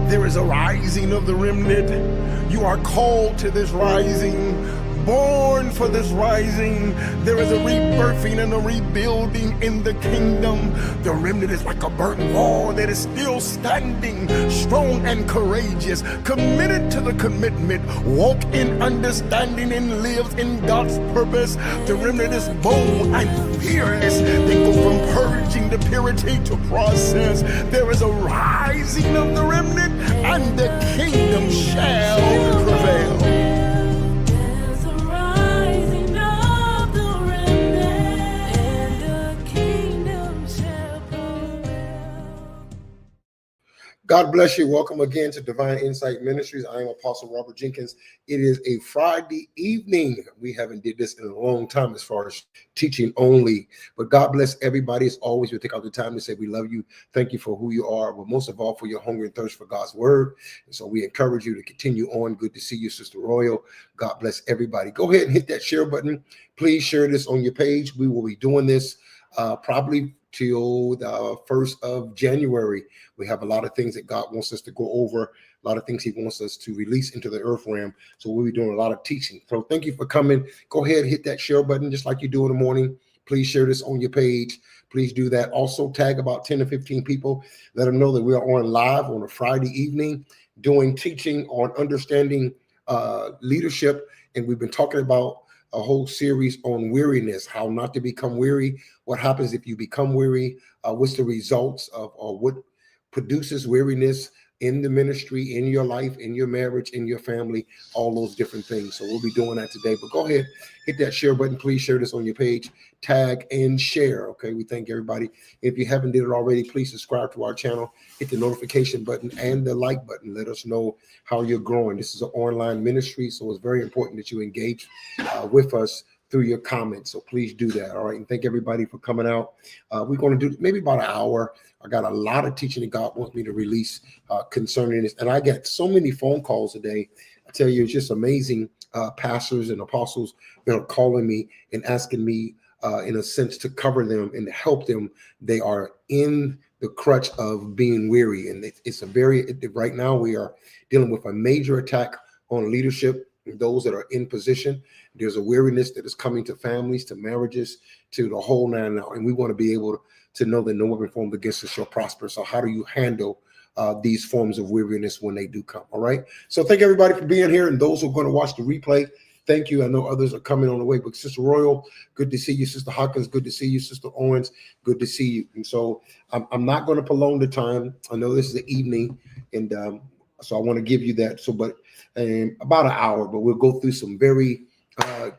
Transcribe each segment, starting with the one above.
There is a rising of the remnant. You are called to this rising, born for this rising. There is a rebirthing and a rebuilding in the kingdom. The remnant is like a burnt wall that is still standing, strong and courageous, committed to the commitment, walk in understanding and lives in God's purpose. The remnant is bold and fearless. They go from purging to purity to process. There is a rising of the remnant, and the kingdom shall prevail. God bless you. Welcome again to Divine Insight Ministries. I am Apostle Robert Jenkins. It is a Friday evening. We haven't did this in a long time as far as teaching only, but God bless everybody. As always, we take out the time to say we love you. Thank you for who you are, but most of all for your hunger and thirst for God's word. And so we encourage you to continue on. Good to see you, Sister Royal. God bless everybody. Go ahead and hit that share button. Please share this on your page. We will be doing this probably till the 1st of January. We have a lot of things that God wants us to go over, a lot of things he wants us to release into the earth realm. So we'll be doing a lot of teaching. So thank you for coming. Go ahead and hit that share button just like you do in the morning. Please share this on your page. Please do that. Also tag about 10 to 15 people. Let them know that we are on live on a Friday evening doing teaching on understanding leadership. And we've been talking about a whole series on weariness, how not to become weary, what happens if you become weary, what's the results of or what produces weariness in the ministry, in your life, in your marriage, in your family, all those different things. So we'll be doing that today. But go ahead, hit that share button. Please share this on your page, tag and share. Okay, we thank everybody. If you haven't did it already, please subscribe to our channel, hit the notification button and the like button. Let us know how you're growing. This is an online ministry, so it's very important that you engage with us through your comments. So please do that. All right. And thank everybody for coming out. We're going to do maybe about an hour. I got a lot of teaching that God wants me to release concerning this. And I get so many phone calls today. I tell you, it's just amazing. Pastors and apostles, calling me and asking me in a sense to cover them and help them. They are in the crutch of being weary. And it's a right now we are dealing with a major attack on leadership and those that are in position. There's a weariness that is coming to families, to marriages, to the whole nine now. And we want to be able to know that no weapon formed against us shall prosper. So how do you handle these forms of weariness when they do come? All right. So thank everybody for being here. And those who are going to watch the replay, thank you. I know others are coming on the way, but Sister Royal, good to see you. Sister Hawkins, good to see you. Sister Owens, good to see you. And so I'm not going to prolong the time. I know this is the evening, and so I want to give you that. So, but about an hour, but we'll go through some very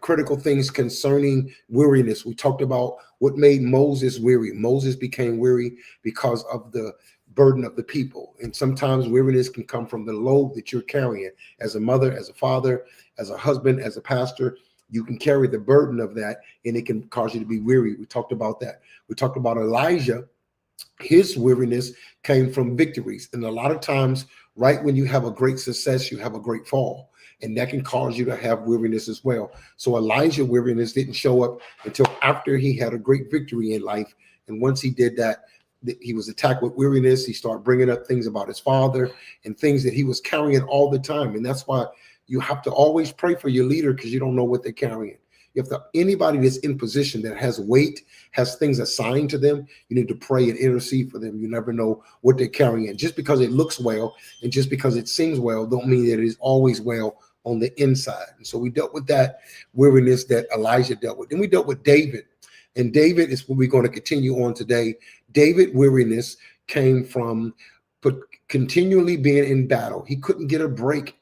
critical things concerning weariness. We talked about what made Moses weary. Moses became weary because of the burden of the people. And sometimes weariness can come from the load that you're carrying as a mother, as a father, as a husband, as a pastor. You can carry the burden of that, and it can cause you to be weary. We talked about that. We talked about Elijah. His weariness came from victories. And a lot of times, right when you have a great success, you have a great fall. And that can cause you to have weariness as well. So Elijah's weariness didn't show up until after he had a great victory in life. And once he did that, he was attacked with weariness. He started bringing up things about his father and things that he was carrying all the time. And that's why you have to always pray for your leader, because you don't know what they're carrying. If anybody that's in position that has weight, has things assigned to them, you need to pray and intercede for them. You never know what they're carrying. Just because it looks well and just because it seems well don't mean that it is always well on the inside. And so we dealt with that weariness that Elijah dealt with. Then we dealt with David. And David is what we're going to continue on today. David weariness came from continually being in battle. He couldn't get a break.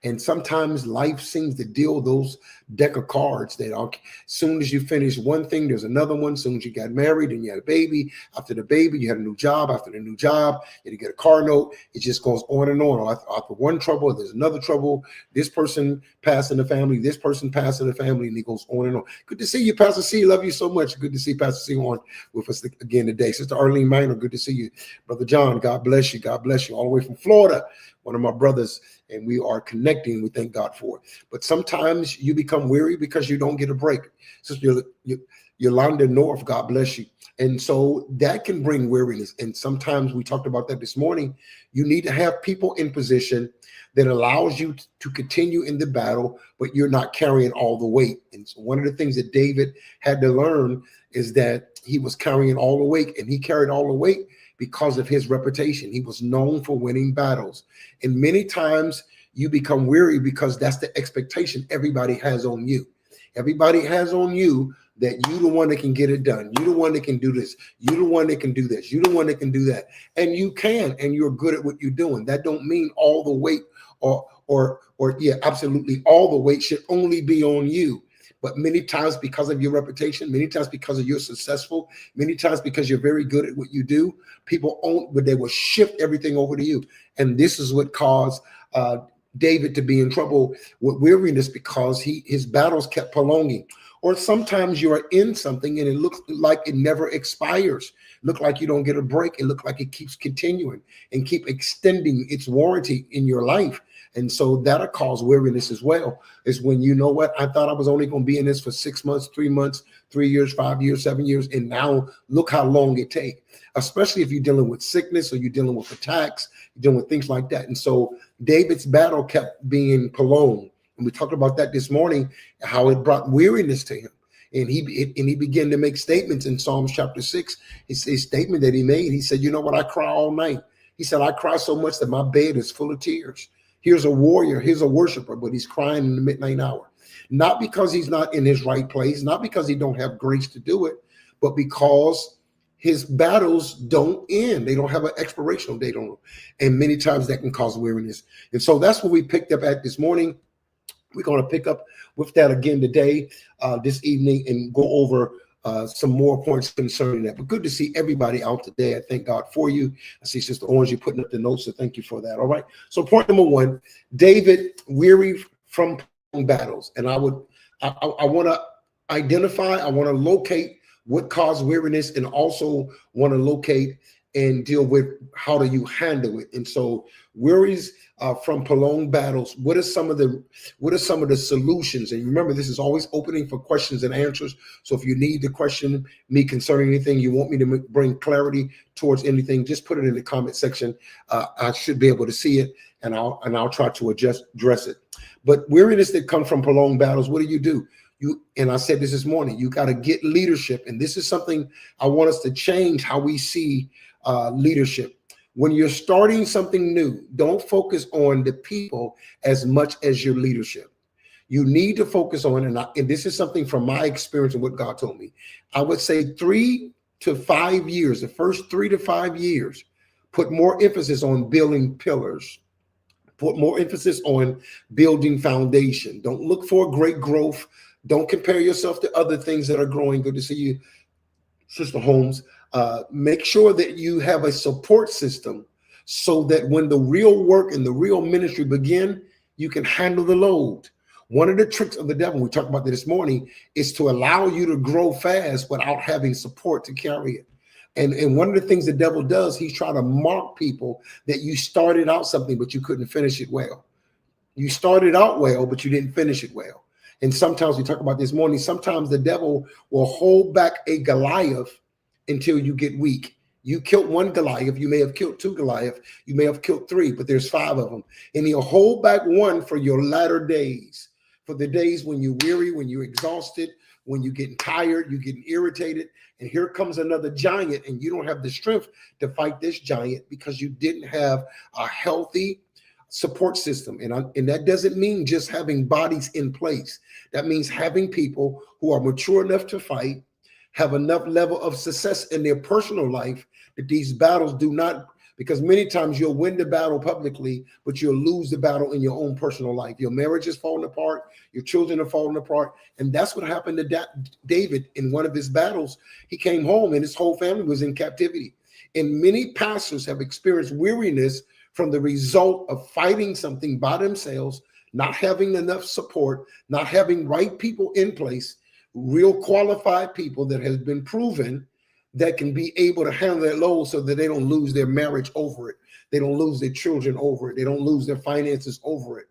And sometimes life seems to deal those deck of cards that are, as soon as you finish one thing, there's another one. As soon as you got married and you had a baby, after the baby, you had a new job. After the new job, you had to get a car note. It just goes on and on. After one trouble, there's another trouble. This person passed in the family, this person passed in the family, and it goes on and on. Good to see you, Pastor C. Love you so much. Good to see Pastor C on with us again today. Sister Arlene Minor, good to see you. Brother John, God bless you. God bless you. All the way from Florida, one of my brothers. And we are connecting. We thank God for it. But sometimes you become weary because you don't get a break. Sister Yolanda North, God bless you. And so that can bring weariness. And sometimes we talked about that this morning. You need to have people in position that allows you to continue in the battle, but you're not carrying all the weight. And so one of the things that David had to learn is that he was carrying all the weight, and he carried all the weight because of his reputation. He was known for winning battles. And many times you become weary because that's the expectation everybody has on you. Everybody has on you that you the one that can get it done. You the one that can do this. You the one that can do this. You the one that can do that. And you can, and you're good at what you're doing. That don't mean all the weight or yeah, absolutely all the weight should only be on you. But many times because of your reputation, many times because of you're successful, many times because you're very good at what you do, people own, but they will shift everything over to you. And this is what caused David to be in trouble with weariness, because his battles kept prolonging. Or sometimes you are in something and it looks like it never expires. Look like you don't get a break. It looks like it keeps continuing and keep extending its warranty in your life. And so that'll cause weariness as well. Is when, you know what, I thought I was only going to be in this for 6 months, 3 months, 3 years, 5 years, 7 years. And now look how long it takes, especially if you're dealing with sickness or you're dealing with attacks, you're dealing with things like that. And so David's battle kept being prolonged. And we talked about that this morning, how it brought weariness to him. And he began to make statements in Psalms chapter 6. It's a statement that he made. He said, you know what, I cry all night. He said, I cry so much that my bed is full of tears. Here's a warrior, here's a worshiper, but he's crying in the midnight hour. Not because he's not in his right place, not because he don't have grace to do it, but because his battles don't end. They don't have an expiration date on them. And many times that can cause weariness. And so that's what we picked up at this morning. We're going to pick up with that again today, this evening, and go over some more points concerning that. But good to see everybody out today. I thank God for you. I see Sister Orange, you putting up the notes, so thank you for that. All right. So point number one, David weary from battles. And I want to identify, I want to locate what caused weariness, and also want to locate and deal with how do you handle it. And so worries from prolonged battles. What are some of the solutions? And remember, this is always opening for questions and answers. So if you need to question me concerning anything, you want me to bring clarity towards anything, just put it in the comment section. I should be able to see it, and I'll try to address it. But weariness that comes from prolonged battles, what do? And I said this morning, you got to get leadership. And this is something I want us to change how we see leadership. When you're starting something new, don't focus on the people as much as your leadership. You need to focus on, and this is something from my experience and what God told me, I would say 3 to 5 years, the first 3 to 5 years, put more emphasis on building pillars, put more emphasis on building foundation. Don't look for great growth. Don't compare yourself to other things that are growing. Good to see you, Sister Holmes. Make sure that you have a support system so that when the real work and the real ministry begin, you can handle the load. One of the tricks of the devil, we talked about this morning, is to allow you to grow fast without having support to carry it. And one of the things the devil does, he's trying to mark people that you started out something, but you couldn't finish it well. You started out well, but you didn't finish it well. And sometimes we talk about this morning, sometimes the devil will hold back a Goliath until you get weak. You killed one Goliath, you may have killed 2 Goliath, you may have killed 3, but there's 5 of them. And he'll hold back one for your latter days, for the days when you're weary, when you're exhausted, when you're getting tired, you're getting irritated. And here comes another giant, and you don't have the strength to fight this giant because you didn't have a healthy support system. And that doesn't mean just having bodies in place. That means having people who are mature enough to fight, have enough level of success in their personal life that these battles do not, because many times you'll win the battle publicly, but you'll lose the battle in your own personal life. Your marriage is falling apart. Your children are falling apart. And that's what happened to David in one of his battles. He came home and his whole family was in captivity. And many pastors have experienced weariness from the result of fighting something by themselves, not having enough support, not having right people in place, real qualified people that has been proven that can be able to handle that load so that they don't lose their marriage over it. They don't lose their children over it. They don't lose their finances over it.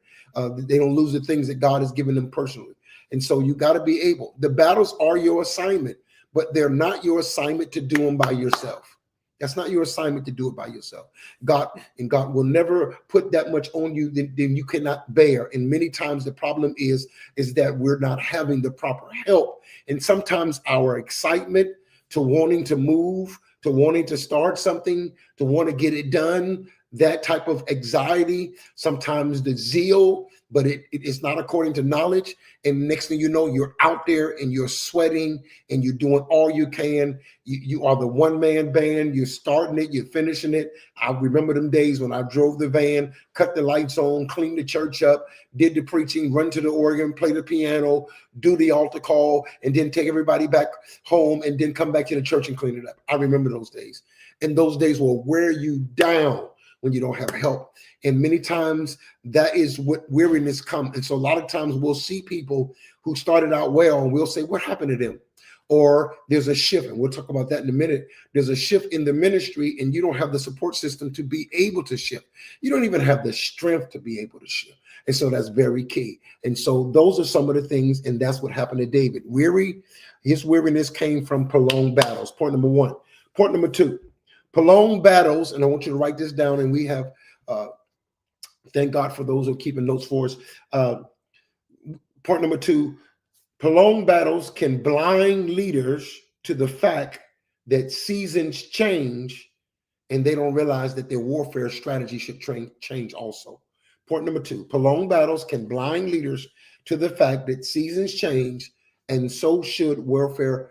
They don't lose the things that God has given them personally. And so you got to be able, the battles are your assignment, but they're not your assignment to do them by yourself. That's not your assignment to do it by yourself. God will never put that much on you than you cannot bear. And many times the problem is that we're not having the proper help. And sometimes our excitement to wanting to move, to wanting to start something, to want to get it done, that type of anxiety, sometimes the zeal, but it is not according to knowledge. And next thing you know, you're out there and you're sweating and you're doing all you can. You are the one-man band. You're starting it, you're finishing it. I remember them days when I drove the van, cut the lights on, cleaned the church up, did the preaching, run to the organ, play the piano, do the altar call, and then take everybody back home and then come back to the church and clean it up. I remember those days. And those days will wear you down when you don't have help. And many times that is what weariness comes. And so a lot of times we'll see people who started out well and we'll say, what happened to them? Or there's a shift, and we'll talk about that in a minute. There's a shift in the ministry and you don't have the support system to be able to shift. You don't even have the strength to be able to shift. And so that's very key. And so those are some of the things, and that's what happened to David. His weariness came from prolonged battles. Point number one. Point number two, prolonged battles, and I want you to write this down, and we have, thank God for those who are keeping notes for us. Point number two, prolonged battles can blind leaders to the fact that seasons change and they don't realize that their warfare strategy should change also. Point number two, prolonged battles can blind leaders to the fact that seasons change and so should warfare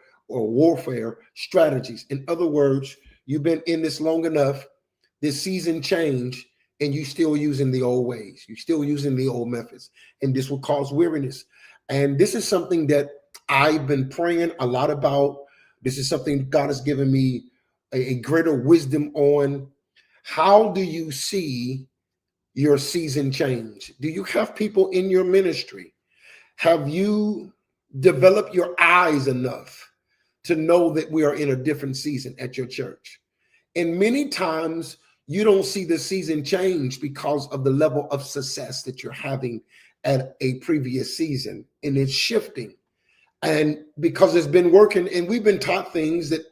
strategies. In other words, you've been in this long enough, this season changed, and you still using the old ways. You're still using the old methods, and this will cause weariness. And this is something that I've been praying a lot about. This is something God has given me a greater wisdom on. How do you see your season change? Do you have people in your ministry? Have you developed your eyes enough to know that we are in a different season at your church? And many times you don't see the season change because of the level of success that you're having at a previous season, and it's shifting. And because it's been working, and we've been taught things that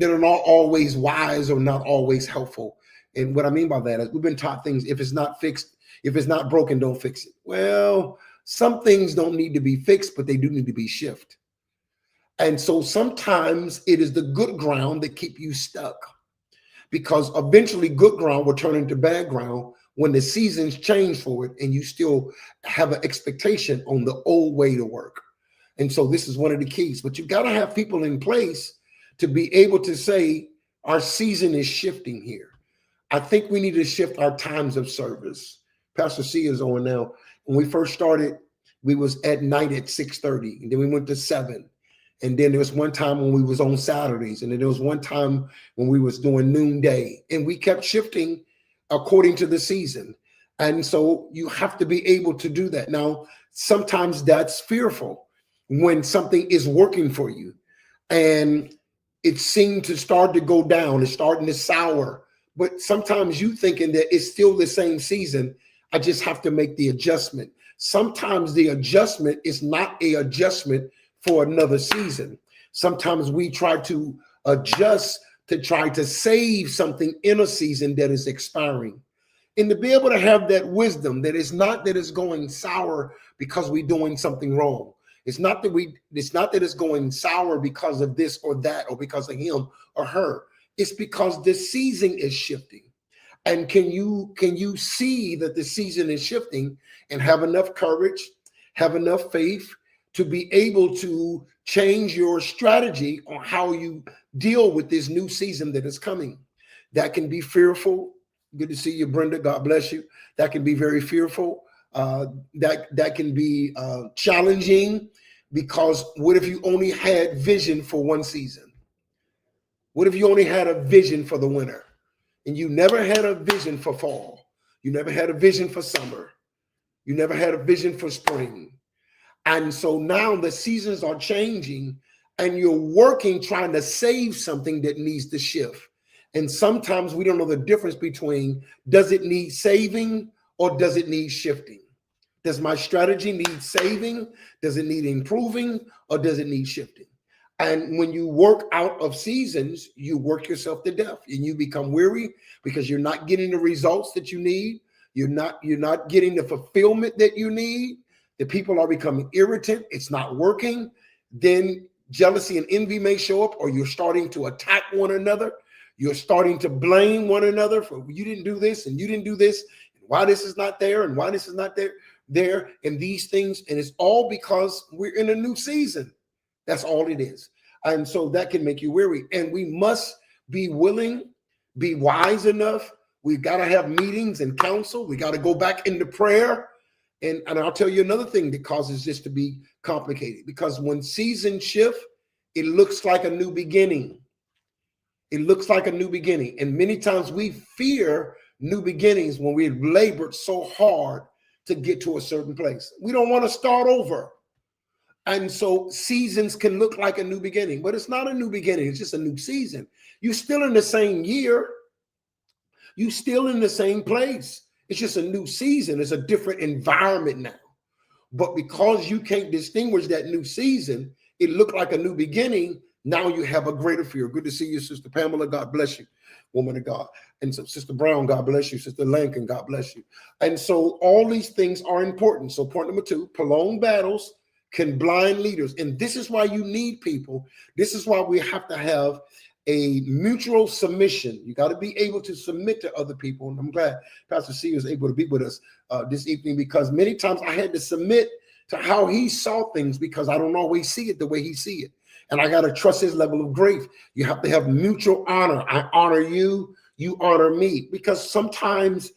are not always wise or not always helpful. And what I mean by that is we've been taught things, if it's not fixed, if it's not broken, don't fix it. Well, some things don't need to be fixed, but they do need to be shifted. And so sometimes it is the good ground that keep you stuck, because eventually good ground will turn into bad ground when the seasons change for it and you still have an expectation on the old way to work. And so this is one of the keys, but you got to have people in place to be able to say, our season is shifting here. I think we need to shift our times of service. Pastor C is on now. When we first started, we was at night at 6:30, and then we went to 7. And then there was one time when we was on Saturdays, and then there was one time when we was doing noonday, and we kept shifting according to the season. And so you have to be able to do that. Now, sometimes that's fearful when something is working for you and it seemed to start to go down, it's starting to sour, but sometimes you thinking that it's still the same season. I just have to make the adjustment. Sometimes the adjustment is not a adjustment for another season. Sometimes we try to adjust to try to save something in a season that is expiring. And to be able to have that wisdom that it's not that it's going sour because we're doing something wrong. It's not that it's going sour because of this or that or because of him or her. It's because the season is shifting. And can you see that the season is shifting and have enough courage, have enough faith to be able to change your strategy on how you deal with this new season that is coming? That can be fearful. Good to see you, Brenda. God bless you. That can be very fearful. That can be challenging, because what if you only had vision for one season? What if you only had a vision for the winter and you never had a vision for fall? You never had a vision for summer. You never had a vision for spring. And so now the seasons are changing and you're working trying to save something that needs to shift. And sometimes we don't know the difference between, does it need saving or does it need shifting? Does my strategy need saving? Does it need improving, or does it need shifting? And when you work out of seasons, you work yourself to death and you become weary because you're not getting the results that you need. You're not getting the fulfillment that you need. The people are becoming irritant. It's not working. Then jealousy and envy may show up, or you're starting to attack one another. You're starting to blame one another for you didn't do this and you didn't do this, and why this is not there and why this is not there and these things. And it's all because we're in a new season. That's all it is. And so that can make you weary. And we must be willing, be wise enough. We've got to have meetings and counsel. We got to go back into prayer. And I'll tell you another thing that causes this to be complicated, because when seasons shift, it looks like a new beginning. It looks like a new beginning. And many times we fear new beginnings when we've labored so hard to get to a certain place. We don't want to start over. And so seasons can look like a new beginning, but it's not a new beginning. It's just a new season. You're still in the same year. You're still in the same place. It's just a new season. It's a different environment now. But because you can't distinguish that new season, it looked like a new beginning. Now you have a greater fear. Good to see you, Sister Pamela. God bless you, woman of God. And so Sister Brown, God bless you. Sister Lankin, God bless you. And so all these things are important. So point number 2, prolonged battles can blind leaders. And this is why you need people. This is why we have to have a mutual submission. You got to be able to submit to other people. And I'm glad Pastor C was able to be with us this evening, because many times I had to submit to how he saw things, because I don't always see it the way he see it. And I got to trust his level of grace. You have to have mutual honor. I honor you, you honor me, because sometimes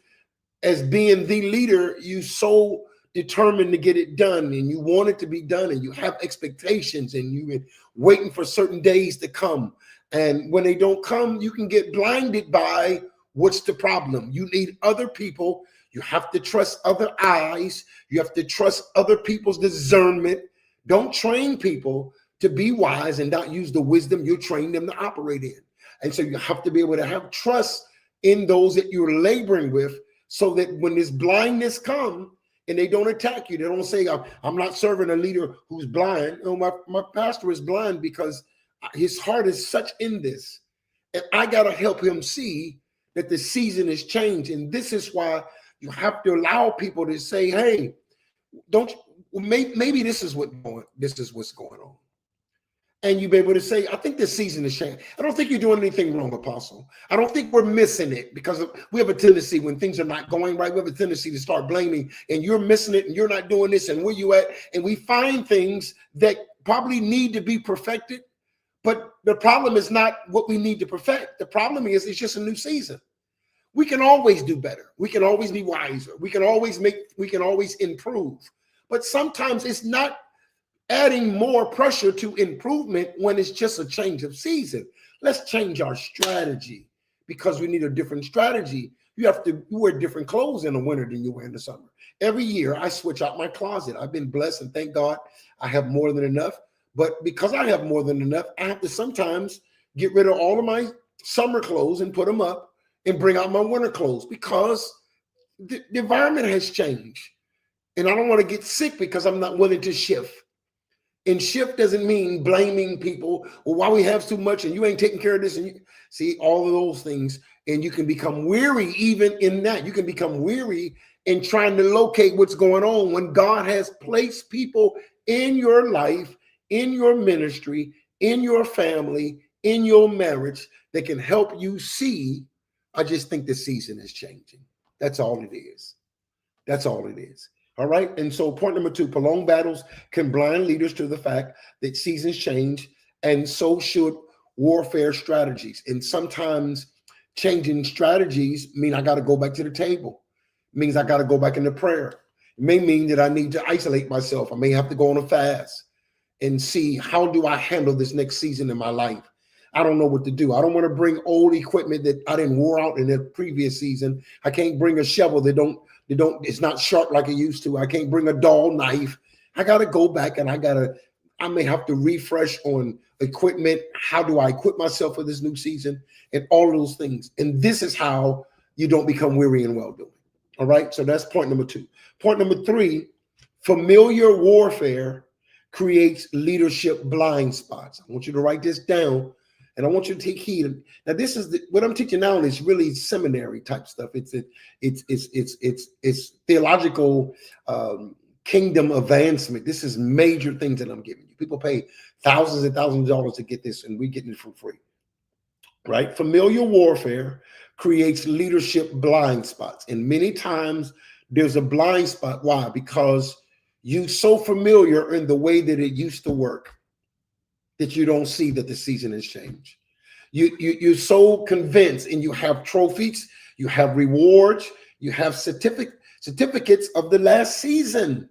as being the leader, you so determined to get it done and you want it to be done and you have expectations and you've been waiting for certain days to come. And when they don't come, you can get blinded by what's the problem. You need other people. You have to trust other eyes. You have to trust other people's discernment. Don't train people to be wise and not use the wisdom you train them to operate in. And so you have to be able to have trust in those that you're laboring with, so that when this blindness comes and they don't attack you, they don't say, I'm not serving a leader who's blind. No, my pastor is blind because his heart is such in this. And I got to help him see that the season is changing. And this is why you have to allow people to say, hey, maybe this is what's going on. And you be able to say, I think this season is changing. I don't think you're doing anything wrong, Apostle. I don't think we're missing it, because we have a tendency when things are not going right, we have a tendency to start blaming, and you're missing it and you're not doing this and where you at. And we find things that probably need to be perfected. But the problem is not what we need to perfect. The problem is it's just a new season. We can always do better. We can always be wiser. We can always improve. But sometimes it's not adding more pressure to improvement when it's just a change of season. Let's change our strategy, because we need a different strategy. You wear different clothes in the winter than you wear in the summer. Every year I switch out my closet. I've been blessed and thank God I have more than enough. But because I have more than enough, I have to sometimes get rid of all of my summer clothes and put them up and bring out my winter clothes, because the environment has changed. And I don't want to get sick because I'm not willing to shift. And shift doesn't mean blaming people, or why we have too much and you ain't taking care of this. And you see all of those things. And you can become weary even in that. You can become weary in trying to locate what's going on when God has placed people in your life, in your ministry, in your family, in your marriage that can help you see. I just think the season is changing. That's all it is. That's all it is. All right. And so point number 2, prolonged battles can blind leaders to the fact that seasons change, and so should warfare strategies. And sometimes changing strategies mean I got to go back to the table. It means I got to go back into prayer. It may mean that I need to isolate myself. I may have to go on a fast and see, how do I handle this next season in my life? I don't know what to do. I don't want to bring old equipment that I didn't wore out in the previous season. I can't bring a shovel it's not sharp like it used to. I can't bring a dull knife. I got to go back and I may have to refresh on equipment. How do I equip myself for this new season and all those things? And this is how you don't become weary in well-doing. All right. So that's point number 2. Point number 3, familiar warfare creates leadership blind spots. I want you to write this down, and I want you to take heed. Now, this is what I'm teaching now is really seminary type stuff. It's theological kingdom advancement. This is major things that I'm giving you. People pay thousands and thousands of dollars to get this, and we're getting it for free. Right? Familiar warfare creates leadership blind spots, and many times there's a blind spot. Why? Because you're so familiar in the way that it used to work that you don't see that the season has changed. You're so convinced, and you have trophies, you have rewards, you have certificates of the last season.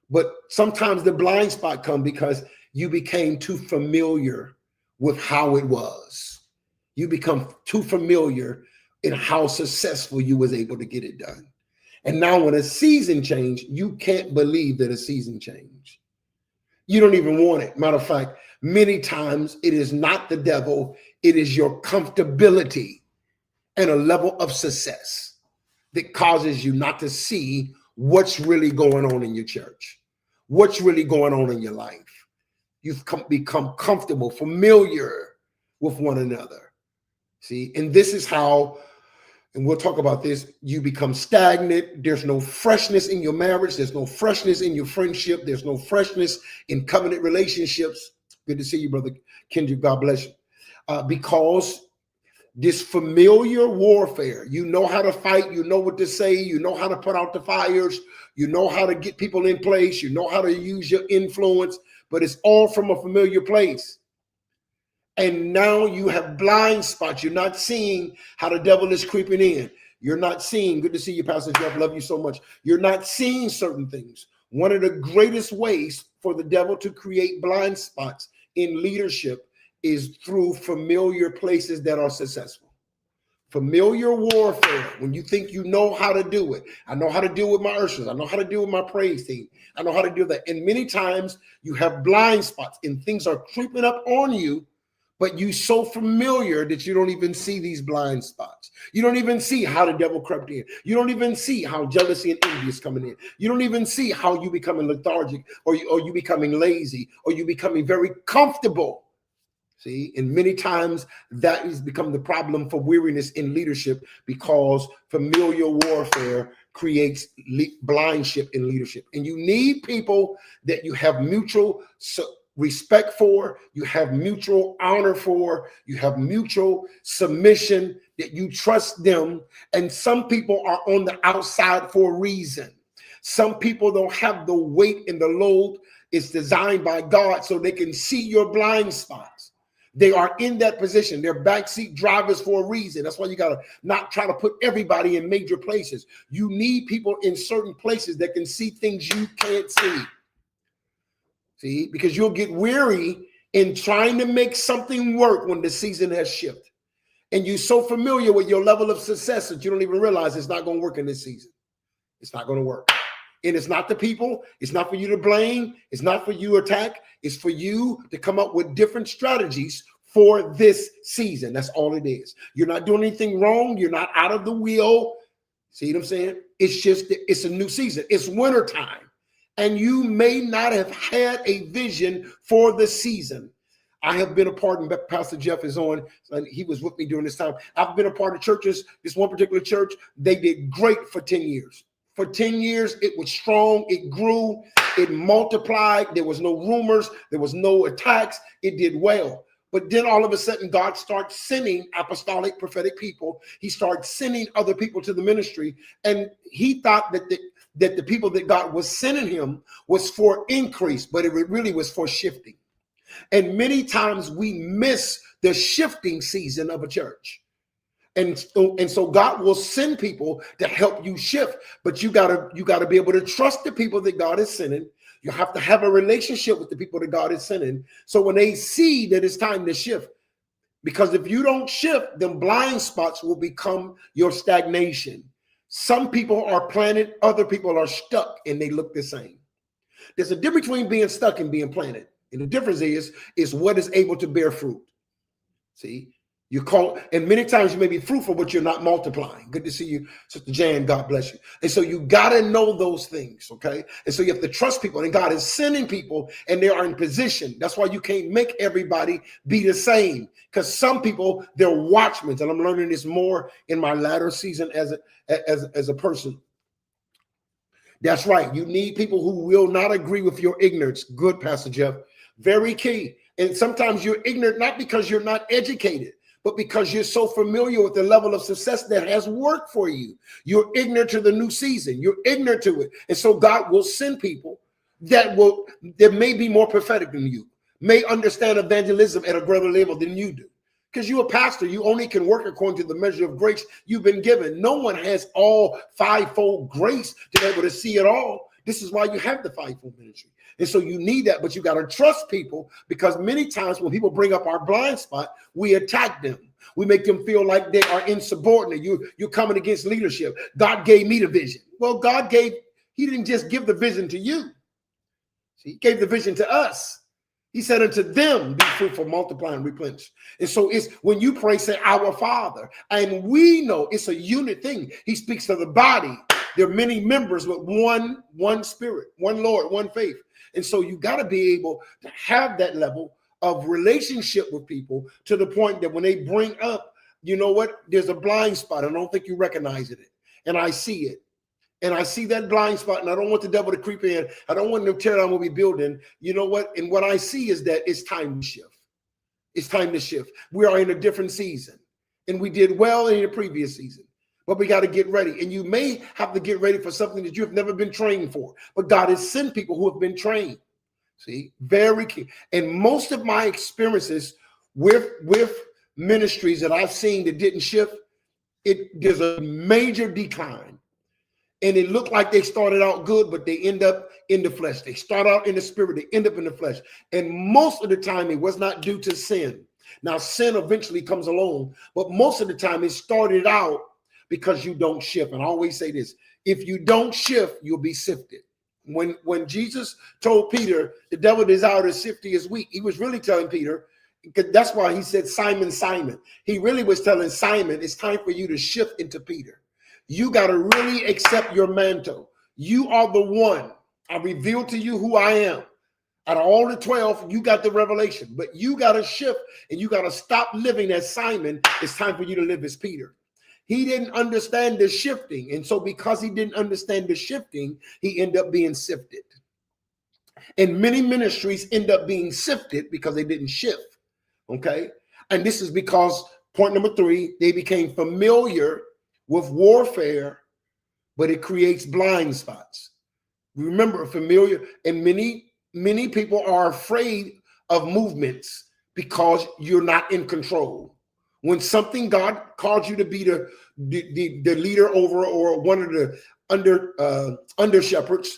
But sometimes the blind spot comes because you became too familiar with how it was. You become too familiar in how successful you was able to get it done. And now when a season changed, you can't believe that a season changed. You don't even want it. Matter of fact, many times it is not the devil, it is your comfortability and a level of success that causes you not to see what's really going on in your church, what's really going on in your life. You've become comfortable, familiar with one another. See, and this is how, and we'll talk about this, you become stagnant. There's no freshness in your marriage. There's no freshness in your friendship. There's no freshness in covenant relationships. Good to see you, Brother Kendrick. God bless you. Because this familiar warfare, you know how to fight, you know what to say, you know how to put out the fires, you know how to get people in place, you know how to use your influence, but it's all from a familiar place. And now you have blind spots. You're not seeing how the devil is creeping in. You're not seeing, good to see you, Pastor Jeff, love you so much. You're not seeing certain things. One of the greatest ways for the devil to create blind spots in leadership is through familiar places that are successful. Familiar warfare, when you think you know how to do it. I know how to deal with my ushers. I know how to deal with my praise team. I know how to do that. And many times you have blind spots and things are creeping up on you, but you're so familiar that you don't even see these blind spots. You don't even see how the devil crept in. You don't even see how jealousy and envy is coming in. You don't even see how you becoming lethargic, or you becoming lazy, or you becoming very comfortable. See, and many times that has become the problem for weariness in leadership, because familiar warfare creates blindship in leadership. And you need people that you have mutual respect for, you have mutual honor for, you have mutual submission, that you trust them. And some people are on the outside for a reason. Some people don't have the weight and the load. It's designed by God so they can see your blind spots. They are in that position. They're backseat drivers for a reason. That's why you got to not try to put everybody in major places. You need people in certain places that can see things you can't see. See, because you'll get weary in trying to make something work when the season has shifted. And you're so familiar with your level of success that you don't even realize it's not going to work in this season. It's not going to work. And it's not the people. It's not for you to blame. It's not for you to attack. It's for you to come up with different strategies for this season. That's all it is. You're not doing anything wrong. You're not out of the wheel. See what I'm saying? It's just, it's a new season. It's winter time. And you may not have had a vision for the season. I have been a part, and Pastor Jeff is on, and he was with me during this time. I've been a part of churches. This one particular church, they did great for 10 years. For 10 years, it was strong. It grew. It multiplied. There was no rumors. There was no attacks. It did well. But then all of a sudden, God starts sending apostolic prophetic people. He starts sending other people to the ministry. And he thought that the people that God was sending him was for increase, but it really was for shifting. And many times we miss the shifting season of a church. And so God will send people to help you shift, but you gotta be able to trust the people that God is sending. You have to have a relationship with the people that God is sending. So when they see that it's time to shift, because if you don't shift, then blind spots will become your stagnation. Some people are planted, other people are stuck, and they look the same. There's a difference between being stuck and being planted. And the difference is what is able to bear fruit. See, You call, and many times you may be fruitful, but you're not multiplying. Good to see you, Sister Jan. God bless you. And so you got to know those things, okay? And so you have to trust people, and God is sending people, and they are in position. That's why you can't make everybody be the same, because some people, they're watchmen, and I'm learning this more in my latter season as a person. That's right. You need people who will not agree with your ignorance. Good, Pastor Jeff. Very key. And sometimes you're ignorant, not because you're not educated, but because you're so familiar with the level of success that has worked for you. You're ignorant to the new season. You're ignorant to it. And so God will send people that may be more prophetic than you, may understand evangelism at a greater level than you do. Because you're a pastor, you only can work according to the measure of grace you've been given. No one has all fivefold grace to be able to see it all. This is why you have the fivefold ministry. And so you need that, but you got to trust people, because many times when people bring up our blind spot, we attack them. We make them feel like they are insubordinate. You're coming against leadership. God gave me the vision. Well, he didn't just give the vision to you. He gave the vision to us. He said unto them, be fruitful, multiply, and replenish. And so it's when you pray, say, our Father. And we know it's a unit thing. He speaks to the body. There are many members, but one spirit, one Lord, one faith. And so you got to be able to have that level of relationship with people to the point that when they bring up, you know what, there's a blind spot. I don't think you recognize it. And I see it. And I see that blind spot, and I don't want the devil to creep in. I don't want them to tear down what we're building. You know what? And what I see is that it's time to shift. It's time to shift. We are in a different season, and we did well in the previous season, but we got to get ready. And you may have to get ready for something that you have never been trained for, but God has sent people who have been trained. See, very key. And most of my experiences with ministries that I've seen that didn't shift, there's a major decline. And it looked like they started out good, but they end up in the flesh. They start out in the spirit, they end up in the flesh. And most of the time, it was not due to sin. Now, sin eventually comes along, but most of the time, it started out because you don't shift. And I always say this: if you don't shift, you'll be sifted. When Jesus told Peter, the devil desires to sift you as wheat, he was really telling Peter, that's why he said, Simon, Simon. He really was telling Simon, it's time for you to shift into Peter. You got to really accept your mantle. You are the one. I revealed to you who I am. Out of all the 12, you got the revelation, but you got to shift and you got to stop living as Simon. It's time for you to live as Peter. He didn't understand the shifting. And so because he didn't understand the shifting, he ended up being sifted. And many ministries end up being sifted because they didn't shift. Okay. And this is because point number 3, they became familiar with warfare, but it creates blind spots. Remember, familiar, and many people are afraid of movements because you're not in control. When something God called you to be the leader over, or one of the under shepherds,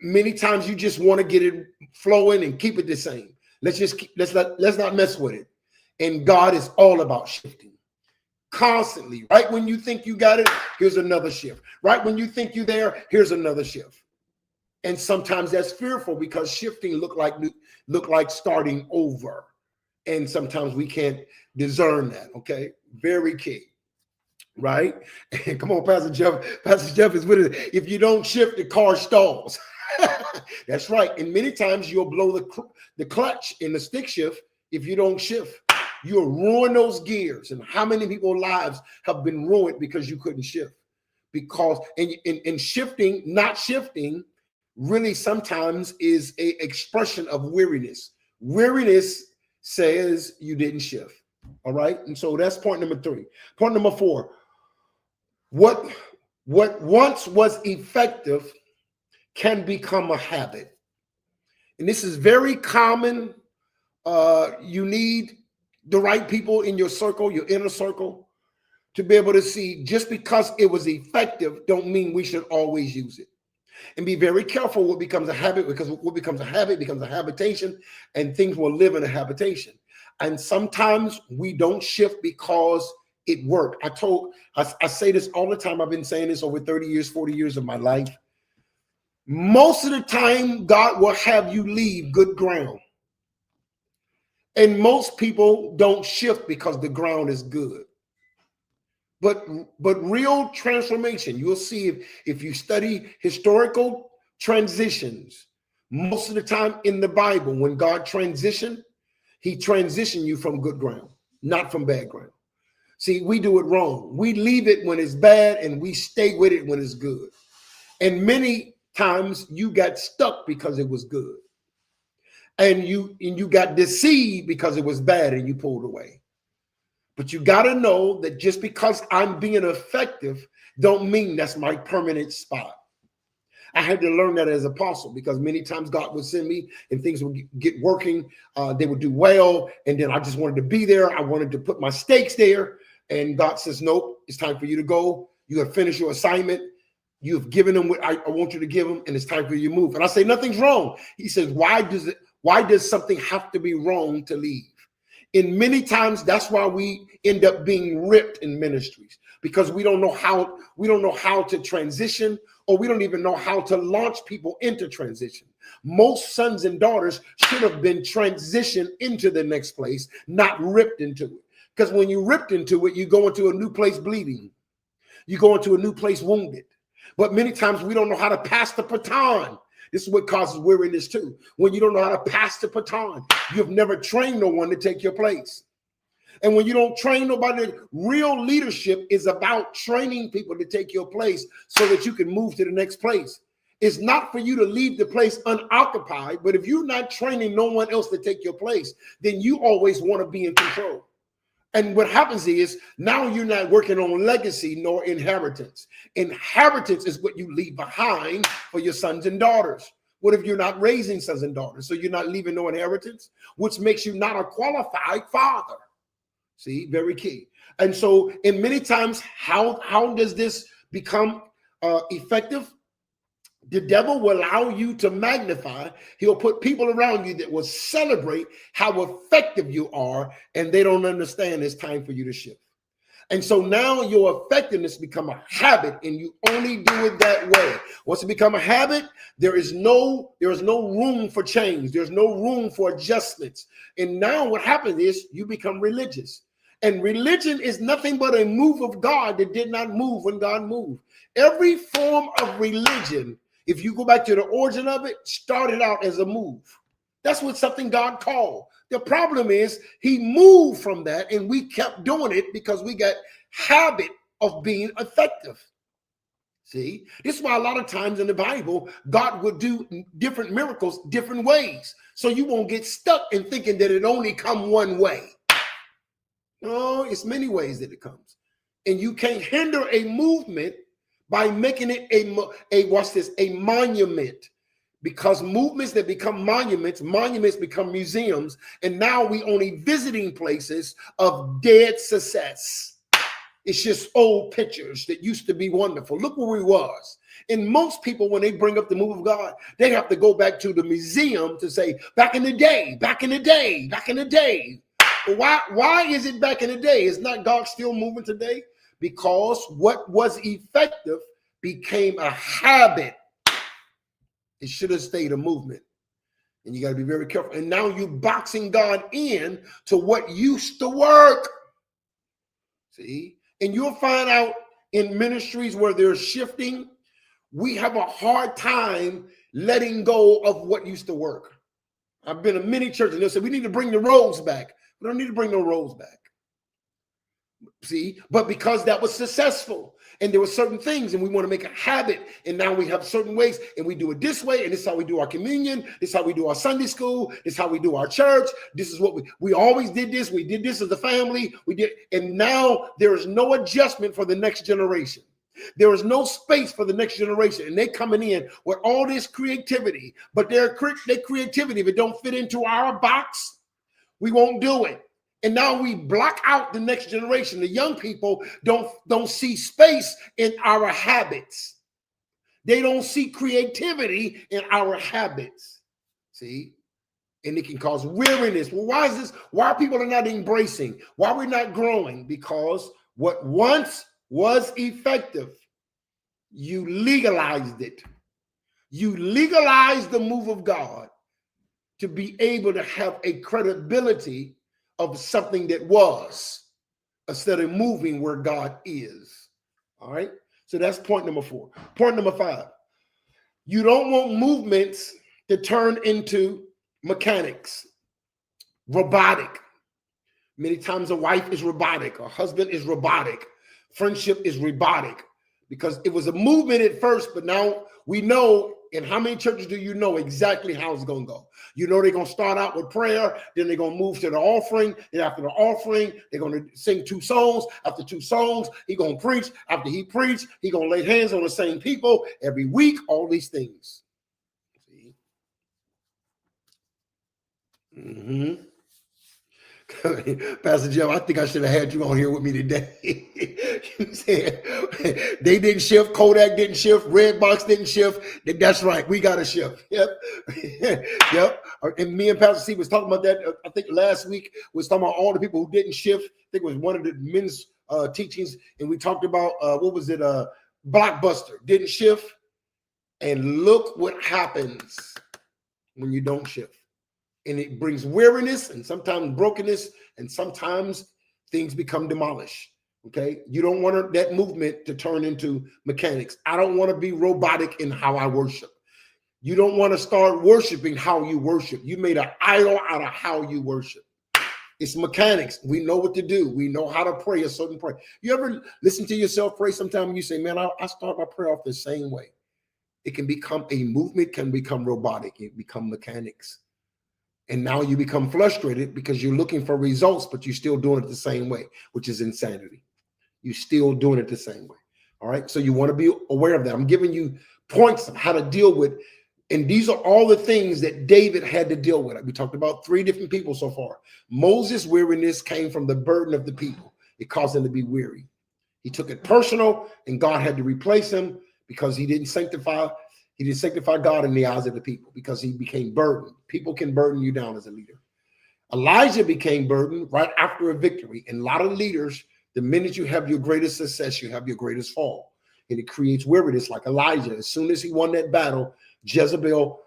many times you just want to get it flowing and keep it the same. Let's not mess with it. And God is all about shifting. Constantly, right when you think you got it, here's another shift. Right when you think you're there, here's another shift. And sometimes that's fearful because shifting look like starting over. And sometimes we can't discern that. Okay, very key. Right? And come on, Pastor Jeff. Pastor Jeff is with it. If you don't shift, the car stalls. That's right. And many times you'll blow the clutch in the stick shift if you don't shift. You'll ruin those gears. And how many people's lives have been ruined because you couldn't shift? Because in shifting, not shifting, really sometimes is an expression of weariness. Weariness says you didn't shift. All right. And so that's point number 3. Point number 4. What once was effective can become a habit. And this is very common. You need the right people in your circle, your inner circle, to be able to see just because it was effective don't mean we should always use it. And be very careful what becomes a habit, because what becomes a habit becomes a habitation, and things will live in a habitation. And sometimes we don't shift because it worked. I say this all the time. I've been saying this over 30 years, 40 years of my life. Most of the time, God will have you leave good ground. And most people don't shift because the ground is good. But real transformation, you'll see if you study historical transitions, most of the time in the Bible, when God transitioned, he transitioned you from good ground, not from bad ground. See, we do it wrong. We leave it when it's bad and we stay with it when it's good. And many times you got stuck because it was good. And you got deceived because it was bad and you pulled away. But you got to know that just because I'm being effective don't mean that's my permanent spot. I had to learn that as an apostle, because many times God would send me and things would get working. They would do well. And then I just wanted to be there. I wanted to put my stakes there. And God says, nope, it's time for you to go. You have finished your assignment. You have given them what I want you to give them. And it's time for you to move. And I say, nothing's wrong. He says, why does something have to be wrong to leave? And many times that's why we end up being ripped in ministries, because we don't know how to transition, or we don't even know how to launch people into transition. Most sons and daughters should have been transitioned into the next place, not ripped into it. Because when you ripped into it, you go into a new place bleeding. You go into a new place wounded. But many times we don't know how to pass the baton. This is what causes weariness too. When you don't know how to pass the baton, you've never trained no one to take your place. And when you don't train nobody, real leadership is about training people to take your place so that you can move to the next place. It's not for you to leave the place unoccupied, but if you're not training no one else to take your place, then you always want to be in control. And what happens is now you're not working on legacy nor inheritance. Inheritance is what you leave behind for your sons and daughters. What if you're not raising sons and daughters? So you're not leaving no inheritance, which makes you not a qualified father. See, very key. And so, in many times, how does this become effective? The devil will allow you to magnify. He'll put people around you that will celebrate how effective you are, and they don't understand it's time for you to shift. And so now your effectiveness become a habit, and you only do it that way. Once it become a habit, there is no room for change. There's no room for adjustments. And now what happens is you become religious. And religion is nothing but a move of God that did not move when God moved. Every form of religion, if you go back to the origin of it, started out as a move. That's what something God called. The problem is he moved from that, and we kept doing it because we got habit of being effective. See, this is why a lot of times in the Bible, God would do different miracles different ways. So you won't get stuck in thinking that it only come one way. No, it's many ways that it comes. And you can't hinder a movement by making it a monument. Because movements that become monuments become museums. And now we only visiting places of dead success. It's just old pictures that used to be wonderful. Look where we was. And most people, when they bring up the move of God, they have to go back to the museum to say, back in the day, back in the day, back in the day. Why is it back in the day? Is not God still moving today? Because what was effective became a habit. It should have stayed a movement. And you got to be very careful. And now you're boxing God in to what used to work. See? And you'll find out in ministries where there's shifting, we have a hard time letting go of what used to work. I've been in many churches and they'll say, we need to bring the roles back. We don't need to bring no roles back. See, but because that was successful and there were certain things and we want to make a habit, and now we have certain ways and we do it this way, and this is how we do our communion, this is how we do our Sunday school, this is how we do our church, this is what we always did this, we did this as a family, we did, and now there is no adjustment for the next generation. There is no space for the next generation, and they coming in with all this creativity, but their creativity, if it don't fit into our box, we won't do it. And now we block out the next generation. The young people don't see space in our habits. They don't see creativity in our habits. See? And it can cause weariness. Well, why is this? Why people are not embracing? Why we're not growing? Because what once was effective, you legalized it. You legalized the move of God. to be able to have a credibility of something that was, instead of moving where God is. All right. So that's point number 4. Point number 5. You don't want movements to turn into mechanics, robotic. Many times a wife is robotic, a husband is robotic, friendship is robotic, because it was a movement at first, but now we know. In how many churches do you know exactly how it's going to go? You know they're going to start out with prayer, then they're going to move to the offering, and after the offering, they're going to sing 2 songs. After 2 songs, he's going to preach. After he preached, he's going to lay hands on the same people every week, all these things. See? Mm-hmm. Pastor Jeff, I think I should have had you on here with me today. You said they didn't shift, Kodak didn't shift, Redbox didn't shift. That's right, we got to shift. Yep. Yep. And me and Pastor C was talking about that. I think last week was talking about all the people who didn't shift. I think it was one of the men's teachings, and we talked about what was it? Blockbuster didn't shift, and look what happens when you don't shift. And it brings weariness and sometimes brokenness, and sometimes things become demolished. Okay. You don't want that movement to turn into mechanics. I don't want to be robotic in how I worship. You don't want to start worshiping how you worship. You made an idol out of how you worship. It's mechanics. We know what to do. We know how to pray a certain prayer. You ever listen to yourself pray sometime and you say, man, I start my prayer off the same way. It can become a movement, can become robotic. It become mechanics. And now you become frustrated because you're looking for results, but you're still doing it the same way, which is insanity. You're still doing it the same way. All right. So you want to be aware of that. I'm giving you points of how to deal with. And these are all the things that David had to deal with. We talked about 3 different people so far. Moses' weariness came from the burden of the people. It caused him to be weary. He took it personal, and God had to replace him because he didn't sanctify. He didn't sanctify God in the eyes of the people because he became burdened. People can burden you down as a leader. Elijah became burdened right after a victory. And a lot of leaders, the minute you have your greatest success, you have your greatest fall. And it creates weariness like Elijah. As soon as he won that battle, Jezebel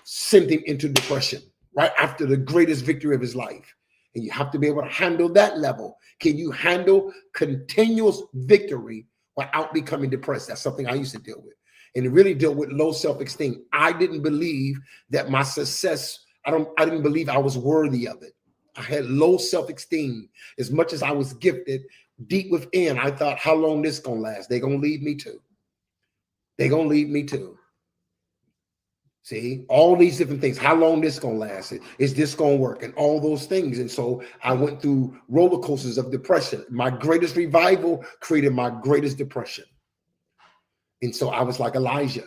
sent him into depression right after the greatest victory of his life. And you have to be able to handle that level. Can you handle continuous victory without becoming depressed? That's something I used to deal with. And it really dealt with low self-esteem. I didn't believe that my success, I didn't believe I was worthy of it. I had low self-esteem. As much as I was gifted, deep within, I thought, how long this gonna last? They're gonna leave me too. They're gonna leave me too. See, all these different things. How long this gonna last? Is this gonna work? And all those things. And so I went through roller coasters of depression. My greatest revival created my greatest depression. And so I was like Elijah.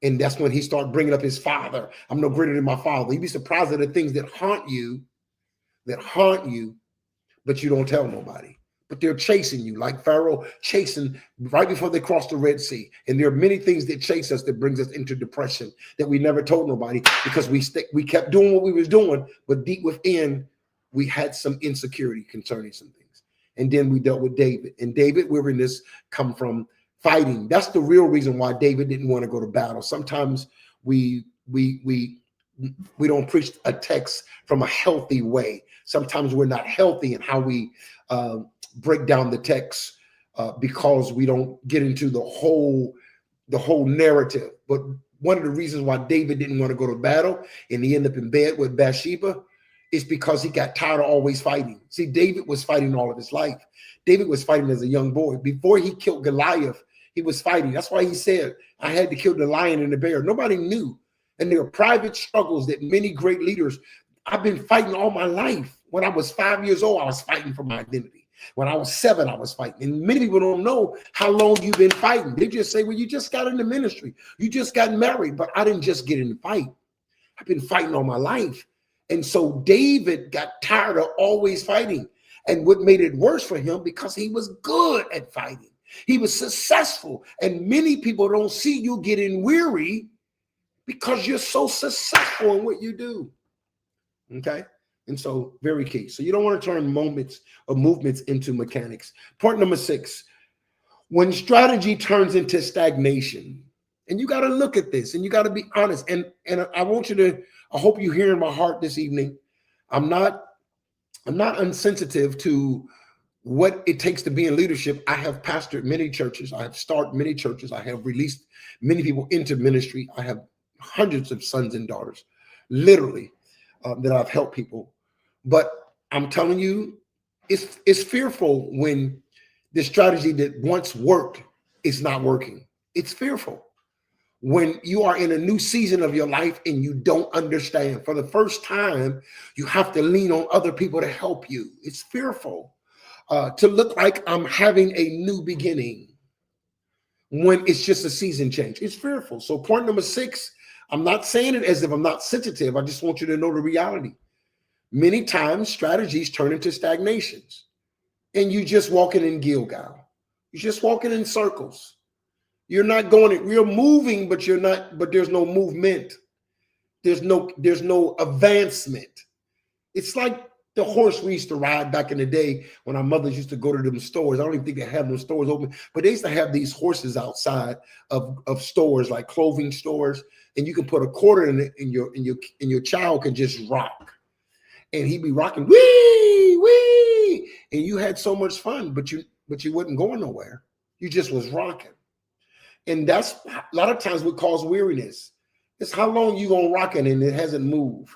And that's when he started bringing up his father. I'm no greater than my father. You'd be surprised at the things that haunt you, but you don't tell nobody. But they're chasing you, like Pharaoh chasing right before they crossed the Red Sea. And there are many things that chase us that brings us into depression that we never told nobody because we kept doing what we was doing, but deep within, we had some insecurity concerning some things. And then we dealt with David. And David, weariness come from fighting. That's the real reason why David didn't want to go to battle. Sometimes we don't preach a text from a healthy way. Sometimes we're not healthy in how we break down the text because we don't get into the whole narrative. But one of the reasons why David didn't want to go to battle and he ended up in bed with Bathsheba is because he got tired of always fighting. See, David was fighting all of his life. David was fighting as a young boy. Before he killed Goliath, he was fighting. That's why he said, I had to kill the lion and the bear. Nobody knew. And there are private struggles that many great leaders, I've been fighting all my life. When I was 5 years old, I was fighting for my identity. When I was 7, I was fighting. And many people don't know how long you've been fighting. They just say, well, you just got into ministry. You just got married. But I didn't just get in the fight. I've been fighting all my life. And so David got tired of always fighting. And what made it worse for him, because he was good at fighting. He was successful. And many people don't see you getting weary because you're so successful in what you do. Okay. And so very key. So you don't want to turn moments or movements into mechanics. Point number 6, when strategy turns into stagnation, And you got to look at this and you got to be honest. And I want you to, I hope you hear in my heart this evening. I'm not insensitive to what it takes to be in leadership. I have pastored many churches. I have started many churches. I have released many people into ministry. I have hundreds of sons and daughters, literally, that I've helped people. But I'm telling you, it's fearful when the strategy that once worked is not working. It's fearful when you are in a new season of your life and you don't understand. For the first time, you have to lean on other people to help you. It's fearful to look like I'm having a new beginning when it's just a season change. It's fearful. So point number 6, I'm not saying it as if I'm not sensitive. I just want you to know the reality. Many times strategies turn into stagnations and you just walking in Gilgal. You're just walking in circles. You're not going, you're moving, but you're not, but there's no movement. There's no advancement. It's like the horse we used to ride back in the day when our mothers used to go to them stores. I don't even think they have those stores open, but they used to have these horses outside of stores, like clothing stores, and you can put a quarter in it, and your child can just rock. And he'd be rocking, wee, wee. And you had so much fun, but you wasn't going nowhere. You just was rocking. And that's a lot of times what causes weariness. It's how long you gonna rock it and it hasn't moved.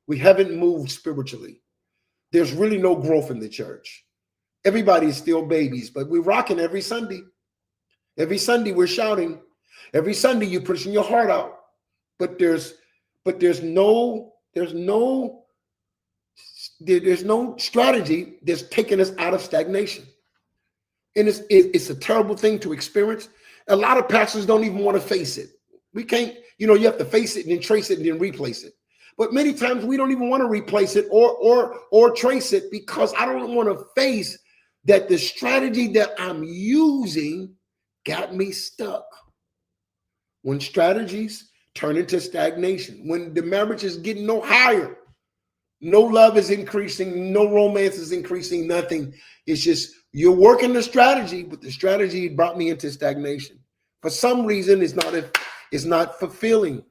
We haven't moved spiritually. There's really no growth in the church. Everybody's still babies, but we're rocking every Sunday. Every Sunday we're shouting. Every Sunday you're pushing your heart out. But there's no strategy that's taking us out of stagnation. And it's a terrible thing to experience. A lot of pastors don't even want to face it. We can't, you have to face it and then trace it and then replace it. But many times we don't even want to replace it or trace it because I don't want to face that the strategy that I'm using got me stuck. When strategies turn into stagnation, when the marriage is getting no higher, no love is increasing, no romance is increasing, nothing. It's just you're working the strategy, but the strategy brought me into stagnation. For some reason, it's not fulfilling.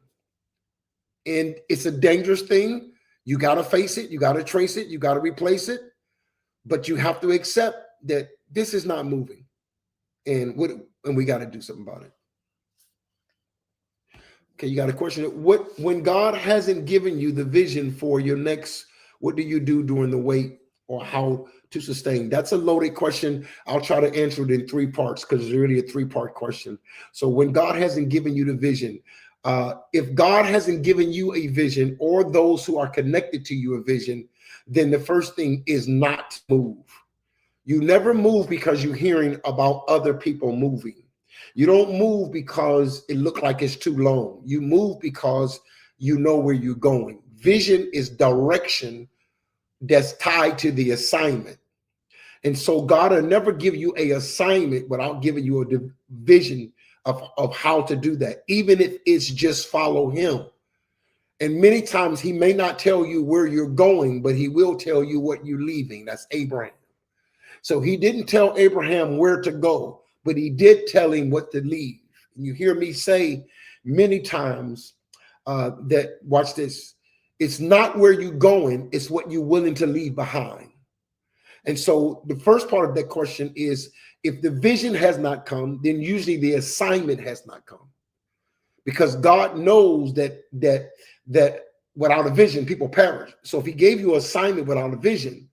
And it's a dangerous thing. You got to face it. You got to trace it. You got to replace it. But you have to accept that this is not moving. And we got to do something about it. Okay, you got a question. When God hasn't given you the vision for your next, what do you do during the wait or how to sustain? That's a loaded question. I'll try to answer it in 3 parts because it's really a 3-part question. So when God hasn't given you the vision, if God hasn't given you a vision or those who are connected to you a vision, then the first thing is not to move. You never move because you're hearing about other people moving. You don't move because it looked like it's too long. You move because you know where you're going. Vision is direction that's tied to the assignment. And so God will never give you an assignment without giving you a vision of how to do that, even if it's just follow him. And many times he may not tell you where you're going, but he will tell you what you're leaving. That's Abraham. So he didn't tell Abraham where to go, but he did tell him what to leave. And you hear me say many times that, watch this, it's not where you're going, it's what you're willing to leave behind. And so the first part of that question is, if the vision has not come, then usually the assignment has not come. Because God knows that without a vision, people perish. So if he gave you an assignment without a vision,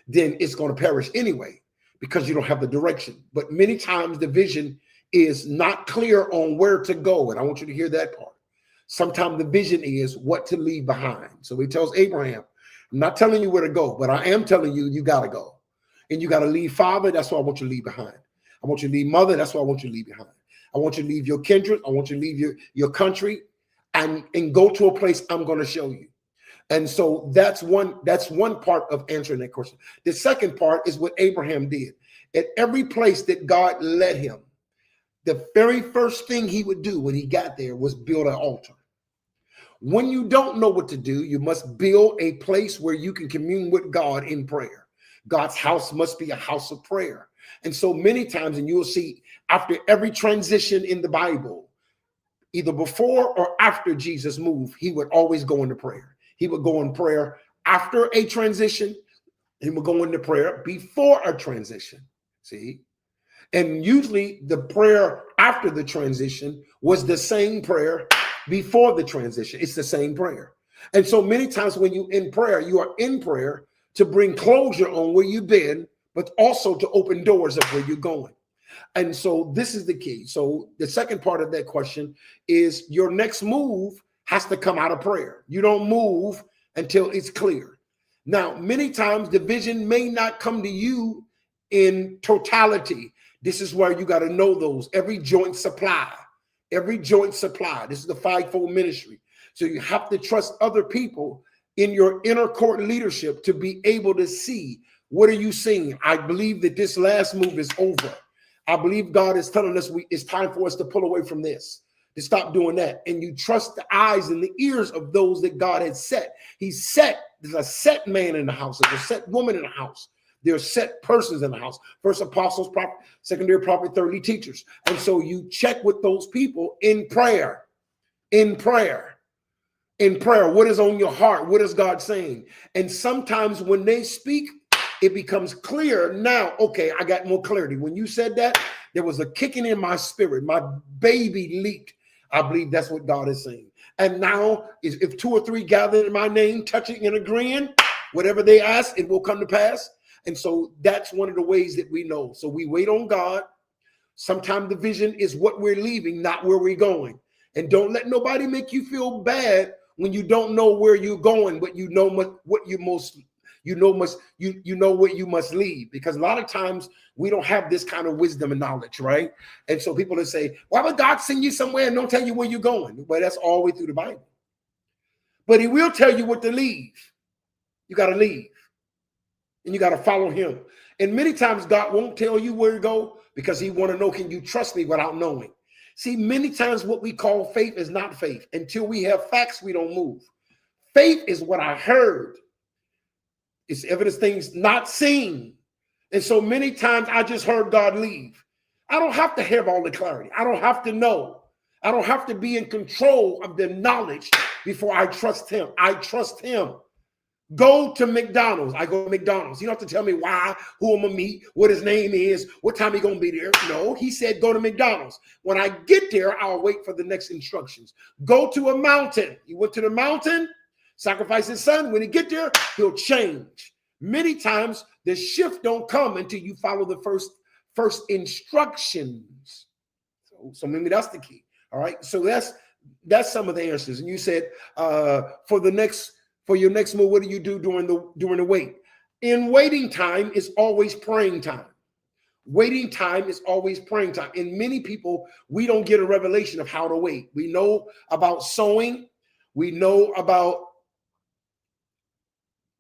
then it's going to perish anyway, because you don't have the direction. But many times the vision is not clear on where to go. And I want you to hear that part. Sometimes the vision is what to leave behind. So he tells Abraham, I'm not telling you where to go, but I am telling you, you got to go. And you got to leave father. That's what I want you to leave behind. I want you to leave mother. That's what I want you to leave behind. I want you to leave your kindred. I want you to leave your country and go to a place I'm going to show you. And so that's one part of answering that question. The second part is what Abraham did. At every place that God led him, the very first thing he would do when he got there was build an altar. When you don't know what to do, you must build a place where you can commune with God in prayer. God's house must be a house of prayer. And so many times, and you will see after every transition in the Bible, either before or after Jesus moved, he would always go into prayer. He would go in prayer after a transition. He would go into prayer before a transition. See? And usually the prayer after the transition was the same prayer before the transition. It's the same prayer. And so many times when you are in prayer to bring closure on where you've been, but also to open doors of where you're going. And so this is the key. So the second part of that question is your next move has to come out of prayer. You don't move until it's clear. Now, many times the vision may not come to you in totality. This is where you got to know those. Every joint supply. This is the fivefold ministry. So you have to trust other people in your inner court leadership to be able to see, what are you seeing? I believe that this last move is over. I believe God is telling us it's time for us to pull away from this, to stop doing that. And you trust the eyes and the ears of those that God has set. There's a set man in the house. There's a set woman in the house. There are set persons in the house. First apostles, prophet, secondary prophet, thirdly teachers. And so you check with those people in prayer. What is on your heart? What is God saying? And sometimes when they speak, it becomes clear now. Okay, I got more clarity. When you said that, there was a kicking in my spirit. My baby leaped. I believe that's what God is saying. And now, if two or three gather in my name, touching and agreeing, whatever they ask, it will come to pass. And so that's one of the ways that we know. So we wait on God. Sometimes the vision is what we're leaving, not where we're going. And don't let nobody make you feel bad when you don't know where you're going, but you know what you know what you must leave. Because a lot of times we don't have this kind of wisdom and knowledge, right? And so people will say, why would God send you somewhere and don't tell you where you're going? Well, that's all the way through the Bible. But he will tell you what to leave. You got to leave. And you got to follow him. And many times God won't tell you where to go because he want to know, can you trust me without knowing? See, many times what we call faith is not faith. Until we have facts, we don't move. Faith is what I heard. It's evidence things not seen. And so many times I just heard God leave. I don't have to have all the clarity. I don't have to know. I don't have to be in control of the knowledge before I trust him. I trust him. Go to McDonald's. I go to McDonald's. You don't have to tell me why, who I'm going to meet, what his name is, what time he's going to be there. No, he said go to McDonald's. When I get there, I'll wait for the next instructions. Go to a mountain. He went to the mountain, sacrifice his son. When he get there, he'll change. Many times the shift don't come until you follow the first instructions. So maybe that's the key. All right. So that's some of the answers. And you said for your next move, what do you do during the wait? In waiting time is always praying time. Waiting time is always praying time. And many people, we don't get a revelation of how to wait. We know about sowing. We know about,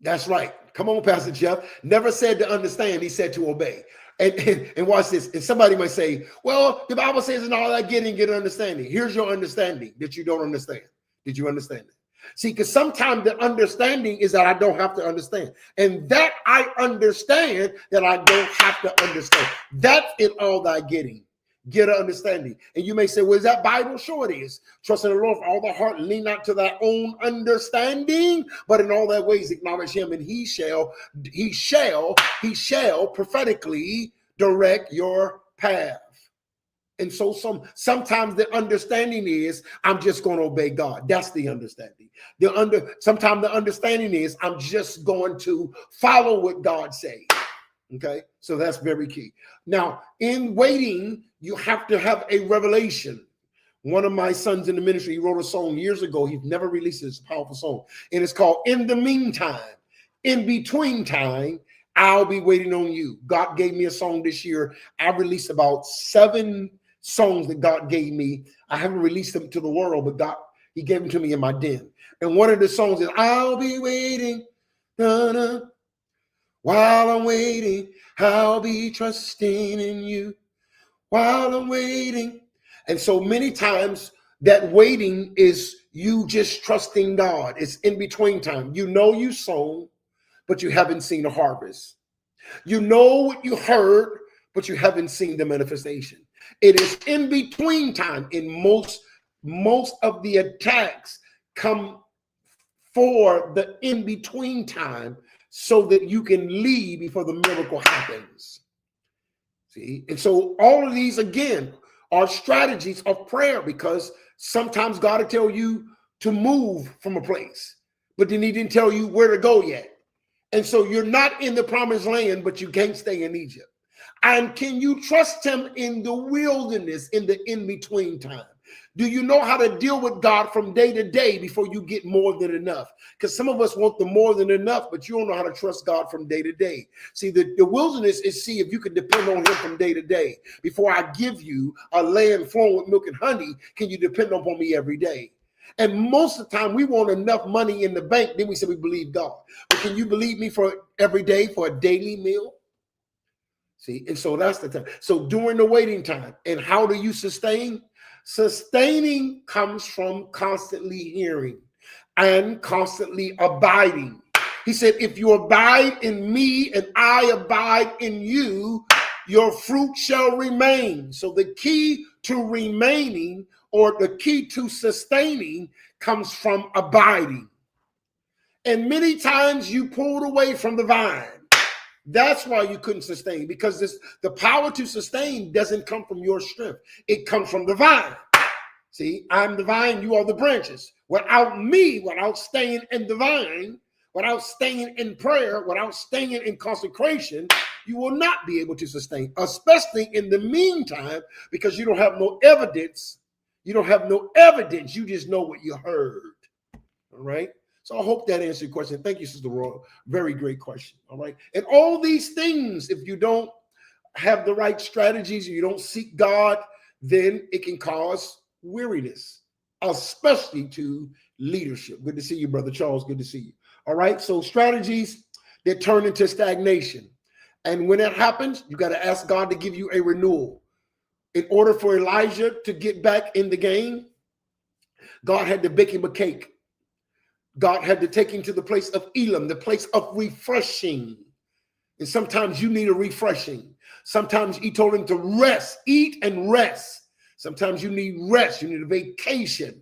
that's right. Come on, Pastor Jeff. Never said to understand, he said to obey. And watch this. And somebody might say, well, the Bible says in all that getting, get understanding. Here's your understanding that you don't understand. Did you understand it? See, because sometimes the understanding is that I don't have to understand. And that I understand that I don't have to understand. That's in all thy getting. Get an understanding. And you may say, well, is that Bible? Sure it is. Trust in the Lord with all the heart, lean not to thy own understanding, but in all thy ways acknowledge him, and he shall prophetically direct your path. And so sometimes the understanding is I'm just going to obey God. That's the understanding. Sometimes the understanding is I'm just going to follow what God says. Okay, so that's very key. Now, in waiting, you have to have a revelation. One of my sons in the ministry, he wrote a song years ago. He's never released it. It's a powerful song. And it's called In the Meantime. In between time, I'll be waiting on you. God gave me a song this year. I released about 7 songs that God gave me. I haven't released them to the world, but God, he gave them to me in my den. And one of the songs is, I'll be waiting. While I'm waiting, I'll be trusting in you. While I'm waiting. And so many times that waiting is you just trusting God. It's in between time. You know you sown, but you haven't seen the harvest. You know what you heard, but you haven't seen the manifestation. It is in between time in most most of the attacks come for the in-between time so that you can leave before the miracle happens. See? And so all of these, again, are strategies of prayer, because sometimes God will tell you to move from a place, but then he didn't tell you where to go yet. And so you're not in the promised land, but you can't stay in Egypt. And can you trust him in the wilderness, in the in-between time? Do you know how to deal with God from day to day before you get more than enough? Because some of us want the more than enough, but you don't know how to trust God from day to day. See, the wilderness is see if you can depend on him from day to day. Before I give you a land flowing with milk and honey, can you depend upon me every day? And most of the time we want enough money in the bank, then we say we believe God. But can you believe me for every day, for a daily meal? See, and so that's the time. So during the waiting time, and how do you sustain? Sustaining comes from constantly hearing and constantly abiding. He said, if you abide in me and I abide in you, your fruit shall remain. So the key to remaining, or the key to sustaining, comes from abiding. And many times you pulled away from the vine. That's why you couldn't sustain, because the power to sustain doesn't come from your strength. It comes from the vine. See, I'm the vine, you are the branches. Without me, without staying in the vine, without staying in prayer, without staying in consecration, you will not be able to sustain, especially in the meantime, because you don't have no evidence. You don't have no evidence. You just know what you heard. All right. So I hope that answered your question. Thank you, Sister Royal. Very great question. All right. And all these things, if you don't have the right strategies, you don't seek God, then it can cause weariness, especially to leadership. Good to see you, Brother Charles. Good to see you. All right. So strategies that turn into stagnation. And when that happens, you got to ask God to give you a renewal. In order for Elijah to get back in the game, God had to bake him a cake. God had to take him to the place of Elam, the place of refreshing. And sometimes you need a refreshing. Sometimes he told him to rest, eat and rest. Sometimes you need rest. You need a vacation,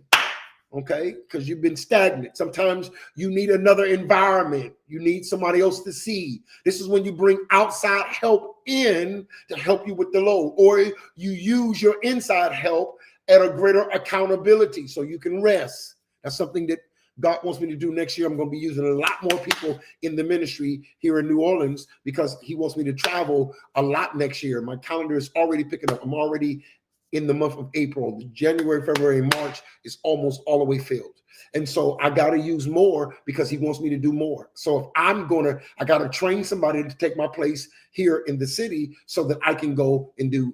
okay? Because you've been stagnant. Sometimes you need another environment. You need somebody else to see. This is when you bring outside help in to help you with the load, or you use your inside help at a greater accountability so you can rest. That's something that God wants me to do next year. I'm going to be using a lot more people in the ministry here in New Orleans because he wants me to travel a lot next year. My calendar is already picking up. I'm already in the month of April. January, February, and March is almost all the way filled. And so I got to use more because he wants me to do more. So if I got to train somebody to take my place here in the city so that I can go and do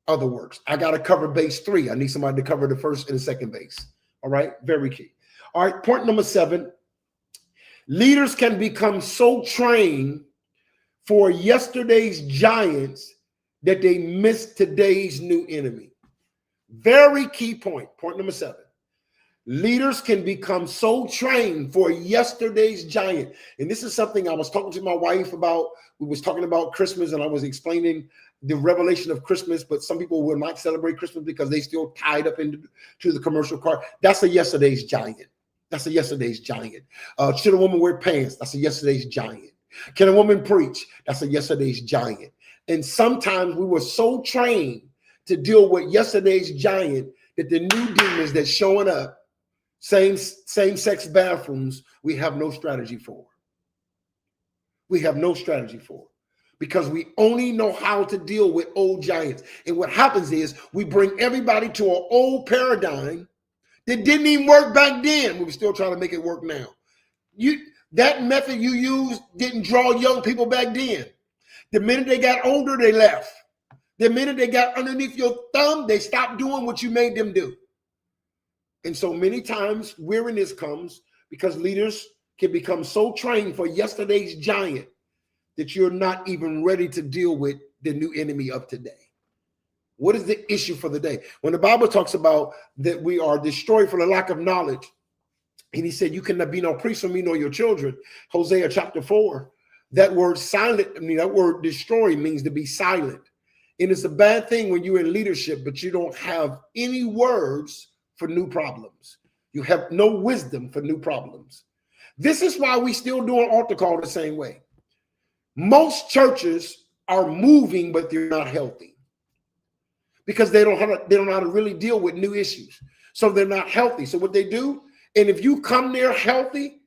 other works. I got to cover base 3. I need somebody to cover the first and the second base. All right. Very key. All right. Point number 7. Leaders can become so trained for yesterday's giants that they miss today's new enemy. Very key point. Point number 7. Leaders can become so trained for yesterday's giant. And this is something I was talking to my wife about. We was talking about Christmas and I was explaining the revelation of Christmas, but some people will not celebrate Christmas because they still tied up into the commercial car. That's a yesterday's giant. That's a yesterday's giant. Should a woman wear pants? That's a yesterday's giant. Can a woman preach? That's a yesterday's giant. And sometimes we were so trained to deal with yesterday's giant that the new demons that's showing up, same-sex bathrooms, we have no strategy for. We have no strategy for because we only know how to deal with old giants. And what happens is we bring everybody to an old paradigm that didn't even work back then. We're still trying to make it work now. That method you used didn't draw young people back then. The minute they got older, they left. The minute they got underneath your thumb, they stopped doing what you made them do. And so many times weariness comes because leaders can become so trained for yesterday's giant that you're not even ready to deal with the new enemy of today. What is the issue for the day? When the Bible talks about that we are destroyed for the lack of knowledge, and he said, you cannot be no priest for me nor your children. Hosea chapter 4, that word silent, that word destroy means to be silent. And it's a bad thing when you're in leadership, but you don't have any words for new problems. You have no wisdom for new problems. This is why we still do an altar call the same way. Most churches are moving, but they're not healthy because they don't know how to really deal with new issues. So they're not healthy. So what they do, and if you come there healthy,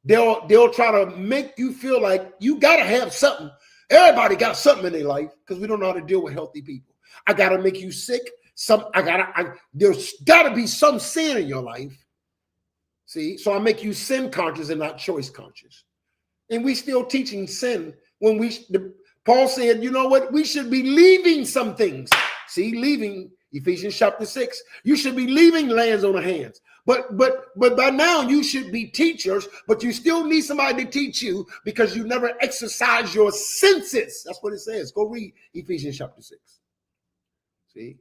they'll try to make you feel like you got to have something. Everybody got something in their life because we don't know how to deal with healthy people. I got to make you sick. There's got to be some sin in your life. See, so I make you sin conscious and not choice conscious. And we still teaching sin when Paul said, you know what? We should be leaving some things. See, leaving, Ephesians chapter 6. You should be leaving lands on the hands. But by now you should be teachers, but you still need somebody to teach you because you never exercise your senses. That's what it says. Go read Ephesians chapter 6. See?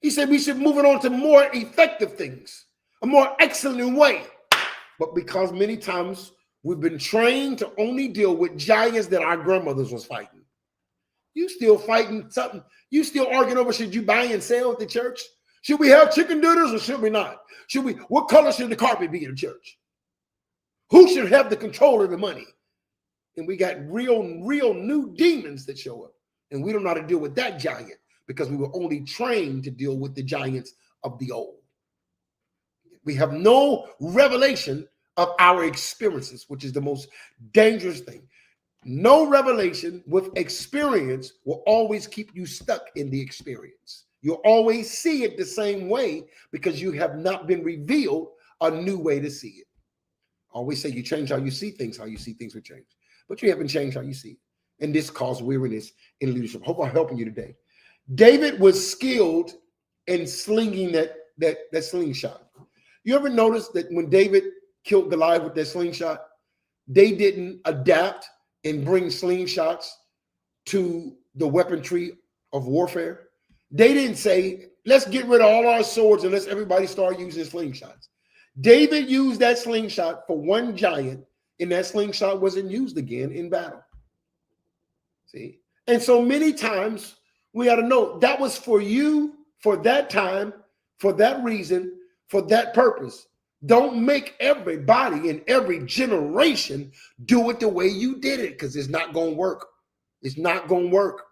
He said we should move it on to more effective things, a more excellent way. But because many times we've been trained to only deal with giants that our grandmothers was fighting. You still fighting something. You still arguing over should you buy and sell at the church? Should we have chicken dinners or should we not? What color should the carpet be in the church? Who should have the control of the money? And we got real new demons that show up. And we don't know how to deal with that giant because we were only trained to deal with the giants of the old. We have no revelation of our experiences, which is the most dangerous thing. No revelation with experience will always keep you stuck in the experience. You'll always see it the same way because you have not been revealed a new way to see it. I always say you change how you see things will change. But you haven't changed how you see it. And this caused weariness in leadership. Hope I'm helping you today. David was skilled in slinging that slingshot. You ever notice that when David killed Goliath with that slingshot, they didn't adapt and bring slingshots to the weaponry of warfare? They didn't say, let's get rid of all our swords and let's everybody start using slingshots. David used that slingshot for one giant, and that slingshot wasn't used again in battle. See? And so many times we got to know that was for you, for that time, for that reason, for that purpose. Don't make everybody in every generation do it the way you did it because it's not going to work. It's not going to work.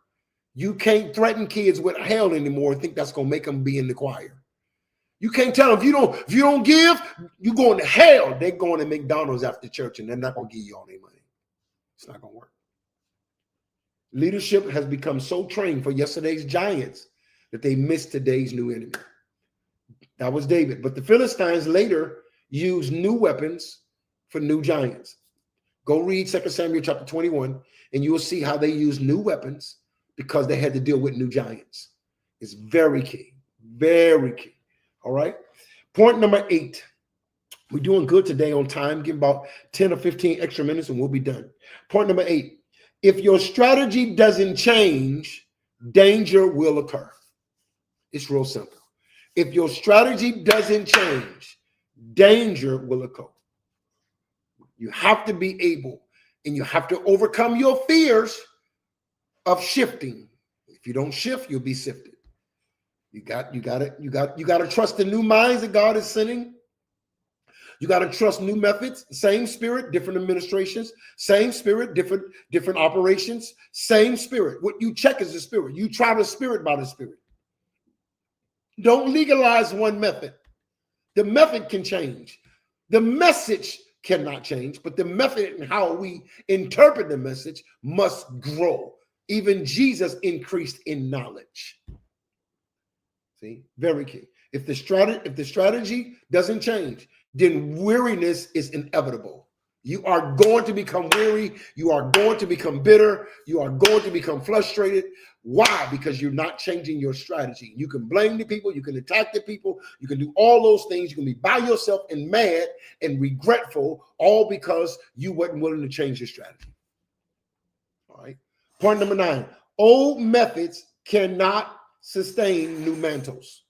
You can't threaten kids with hell anymore and think that's going to make them be in the choir. You can't tell them if you don't give, you're going to hell. They're going to McDonald's after church and they're not going to give you all their money. It's not going to work. Leadership has become so trained for yesterday's giants that they missed today's new enemy. That was David. But the Philistines later used new weapons for new giants. Go read 2 Samuel chapter 21 and you will see how they used new weapons because they had to deal with new giants. It's very key. Very key. All right. Point number 8. We're doing good today on time. Give about 10 or 15 extra minutes and we'll be done. Point number 8. If your strategy doesn't change, danger will occur. It's real simple. If your strategy doesn't change, danger will occur. You have to be able and you have to overcome your fears of shifting. If you don't shift, you'll be sifted. You got to trust the new minds that God is sending. You got to trust new methods, same spirit, different administrations, same spirit, different operations, same spirit. What you check is the spirit. You try the spirit by the spirit. Don't legalize one method. The method can change. The message cannot change, but the method and how we interpret the message must grow. Even Jesus increased in knowledge. See, very key. If the strategy doesn't change, then weariness is inevitable. You are going to become weary. You are going to become bitter. You are going to become frustrated. Why? Because you're not changing your strategy. You can blame the people. You can attack the people. You can do all those things. You can be by yourself and mad and regretful, all because you weren't willing to change your strategy. All right. Point number 9. Old methods cannot sustain new mantles.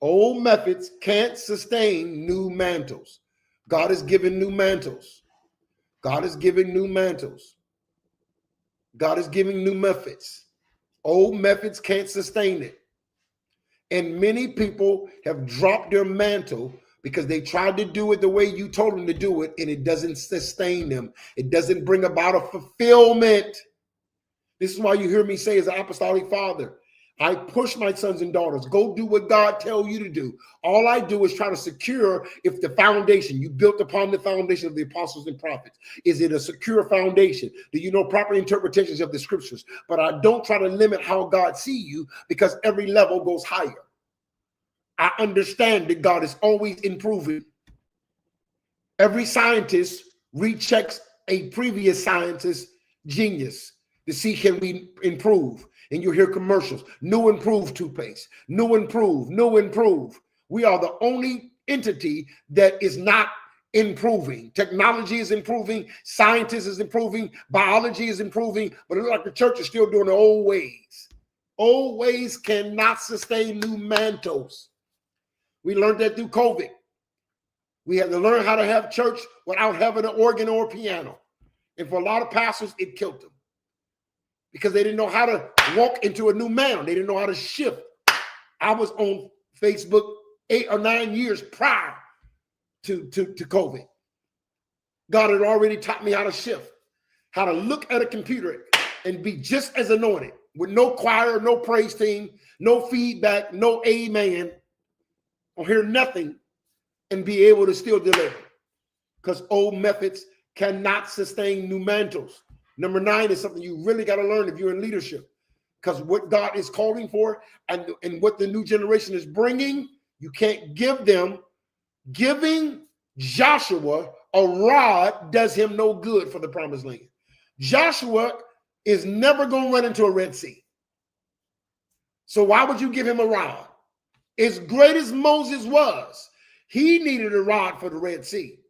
Old methods can't sustain new mantles. God is giving new mantles. God is giving new mantles. God is giving new methods. Old methods can't sustain it. And many people have dropped their mantle because they tried to do it the way you told them to do it, and it doesn't sustain them. It doesn't bring about a fulfillment. This is why you hear me say, as an apostolic father, I push my sons and daughters, go do what God tells you to do. All I do is try to secure if the foundation you built upon the foundation of the apostles and prophets. Is it a secure foundation? Do you know proper interpretations of the scriptures? But I don't try to limit how God sees you, because every level goes higher. I understand that God is always improving. Every scientist rechecks a previous scientist's genius to see, can we improve? And you hear commercials, new improved toothpaste, new improved, new improved. We are the only entity that is not improving. Technology is improving, scientists is improving, biology is improving, but it looks like the church is still doing the old ways. Old ways cannot sustain new mantles. We learned that through COVID. We had to learn how to have church without having an organ or a piano. And for a lot of pastors, it killed them, because they didn't know how to walk into a new mantle. They didn't know how to shift. I was on Facebook 8 or 9 years prior to COVID. God had already taught me how to shift, how to look at a computer and be just as anointed, with no choir, no praise team, no feedback, no amen, or hear nothing, and be able to still deliver. Because old methods cannot sustain new mantles. Number 9 is something you really got to learn if you're in leadership, because what God is calling for and what the new generation is bringing, you can't give them. Giving Joshua a rod does him no good for the promised land. Joshua is never going to run into a Red Sea. So why would you give him a rod? As great as Moses was, he needed a rod for the Red Sea.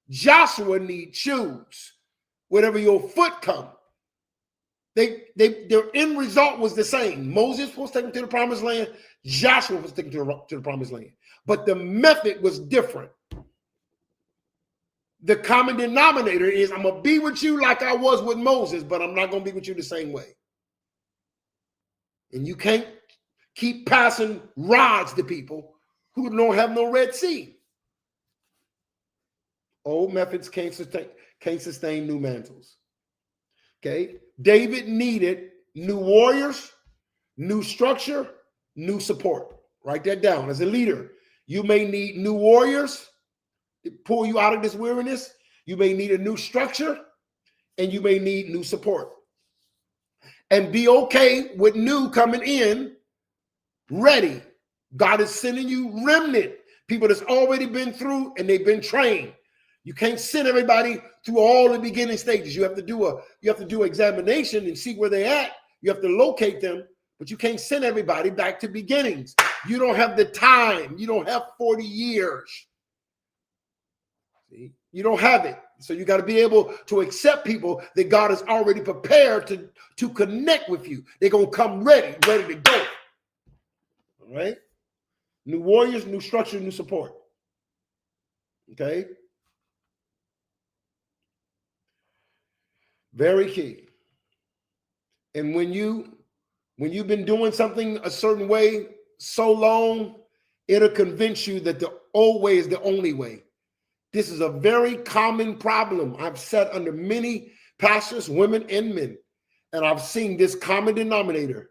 Joshua needs shoes. Wherever your foot come, their end result was the same. Moses was taken to the promised land. Joshua was taken to the promised land. But the method was different. The common denominator is, I'm going to be with you like I was with Moses, but I'm not going to be with you the same way. And you can't keep passing rods to people who don't have no Red Sea. Old methods can't sustain new mantles. Okay, David needed new warriors, new structure, new support. Write that down. As a leader, you may need new warriors to pull you out of this weariness. You may need a new structure, and you may need new support. And be okay with new coming in, ready. God is sending you remnant, people that's already been through and they've been trained. You can't send everybody through all the beginning stages. You have to do examination and see where they're at. You have to locate them, but you can't send everybody back to beginnings. You don't have the time. You don't have 40 years. See? You don't have it. So you got to be able to accept people that God has already prepared to connect with you. They're going to come ready to go. All right? New warriors, new structure, new support. Okay? Very key. And when you've been doing something a certain way so long, it'll convince you that the old way is the only way. This is a very common problem I've sat under many pastors, women and men, and I've seen this common denominator.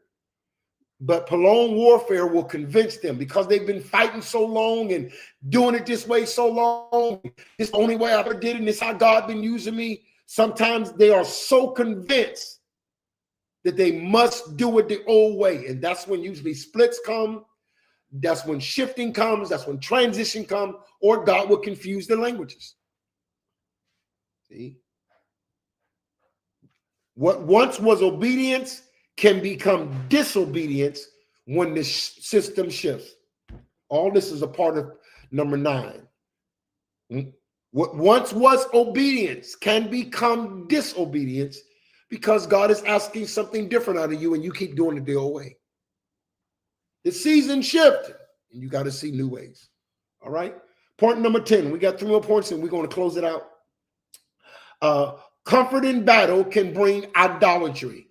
But prolonged warfare will convince them, because they've been fighting so long and doing it this way so long. It's the only way I ever did it, and it's how God been using me. Sometimes they are so convinced that they must do it the old way. And that's when usually splits come. That's when shifting comes. That's when transition comes, or God will confuse the languages. See? What once was obedience can become disobedience when the system shifts. All this is a part of number 9. What once was obedience can become disobedience, because God is asking something different out of you, and you keep doing it the old way. The season shifted, and you got to see new ways. All right. Point number 10. We got 3 more points, and we're going to close it out. Comfort in battle can bring idolatry.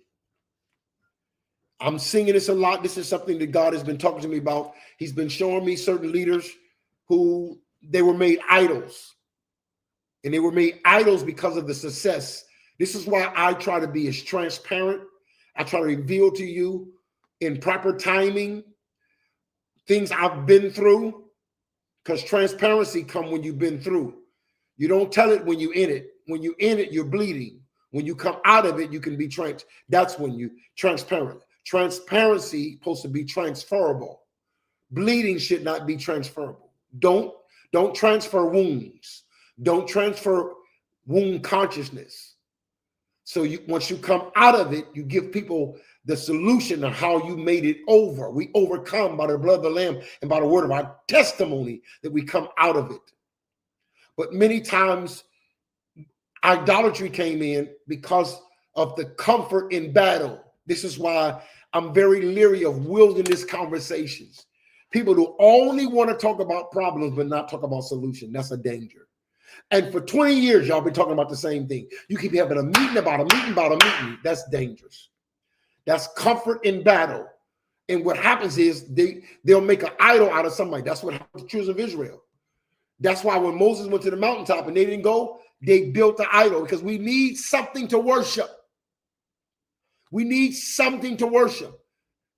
I'm seeing this a lot. This is something that God has been talking to me about. He's been showing me certain leaders who they were made idols. And they were made idols because of the success. This is why I try to be as transparent. I try to reveal to you in proper timing things I've been through, because transparency comes when you've been through. You don't tell it when you're in it. When you're in it, you're bleeding. When you come out of it, you can be that's when you transparent. Transparency supposed to be transferable. Bleeding should not be transferable. Don't transfer wounds. Don't transfer wound consciousness. So once you come out of it, you give people the solution of how you made it over. We overcome by the blood of the Lamb and by the word of our testimony that we come out of it. But many times idolatry came in because of the comfort in battle. This is why I'm very leery of wilderness conversations. People who only want to talk about problems but not talk about solution. That's a danger. And for 20 years, y'all been talking about the same thing. You keep having a meeting about a meeting about a meeting. That's dangerous. That's comfort in battle. And what happens is they'll make an idol out of somebody. That's what happened to the children of Israel. That's why when Moses went to the mountaintop and they didn't go, they built the idol, because we need something to worship. We need something to worship.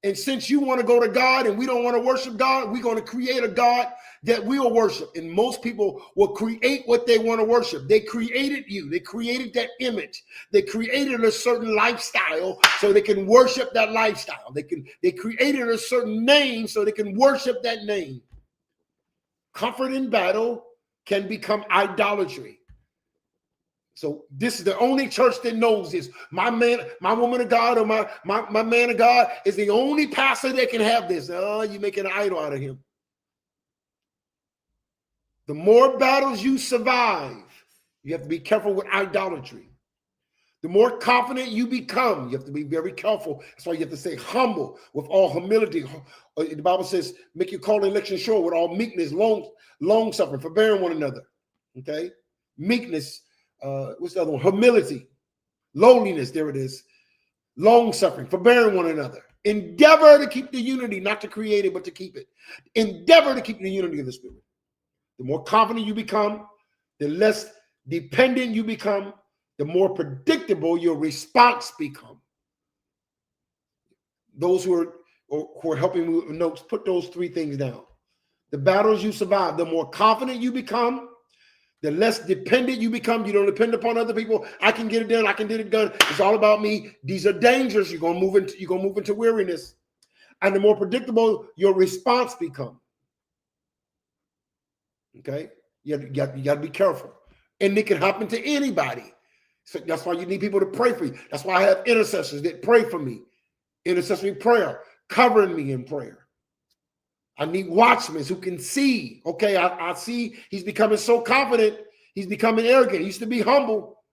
And since you want to go to God and we don't want to worship God, we're going to create a God that we'll worship. And most people will create what they want to worship. They created you. They created that image. They created a certain lifestyle so they can worship that lifestyle. They created a certain name so they can worship that name. Comfort in battle can become idolatry. So this is the only church that knows this. My man, my woman of God, or my man of God is the only pastor that can have this. Oh, you make an idol out of him. The more battles you survive, you have to be careful with idolatry. The more confident you become, you have to be very careful. That's why you have to say humble with all humility. The Bible says, make your call and election sure with all meekness, long suffering, forbearing one another. Okay? Meekness. What's the other one? Humility, lowliness, there it is. Long suffering, forbearing one another. Endeavor to keep the unity, not to create it, but to keep it. Endeavor to keep the unity of the Spirit. The more confident you become, the less dependent you become, the more predictable your response becomes. Those who are helping me with notes, put those three things down. The battles you survive, the more confident you become, the less dependent you become. You don't depend upon other people. I can get it done. I can get it done. It's all about me. These are dangers. You're gonna move into weariness, and the more predictable your response becomes. Okay, you got to be careful, and it can happen to anybody. So that's why you need people to pray for you. That's why I have intercessors that pray for me. Intercessory prayer, covering me in prayer. I need watchmen who can see. Okay, I see he's becoming so confident. He's becoming arrogant. He used to be humble,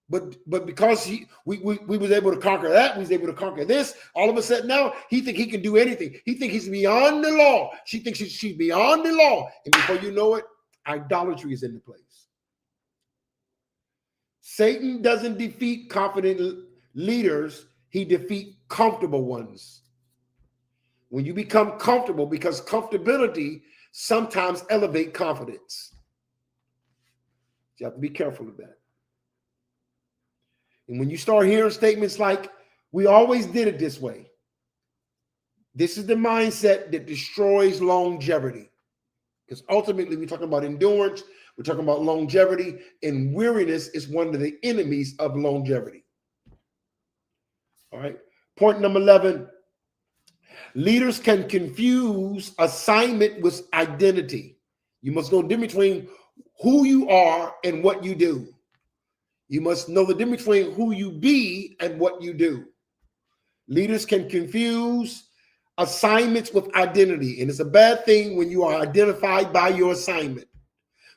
but because we was able to conquer that, we was able to conquer this. All of a sudden now he think he can do anything. He think he's beyond the law. She thinks she's beyond the law, and before you know it, idolatry is in the place. Satan doesn't defeat confident leaders; he defeats comfortable ones. When you become comfortable, because comfortability sometimes elevates confidence. You have to be careful of that. And when you start hearing statements like, we always did it this way, this is the mindset that destroys longevity. Because ultimately, we're talking about endurance, we're talking about longevity, and weariness is one of the enemies of longevity. All right. Point number 11. Leaders can confuse assignment with identity. You must know the difference between who you are and what you do. You must know the difference between who you be and what you do. Leaders can confuse assignments with identity, and it's a bad thing when you are identified by your assignment.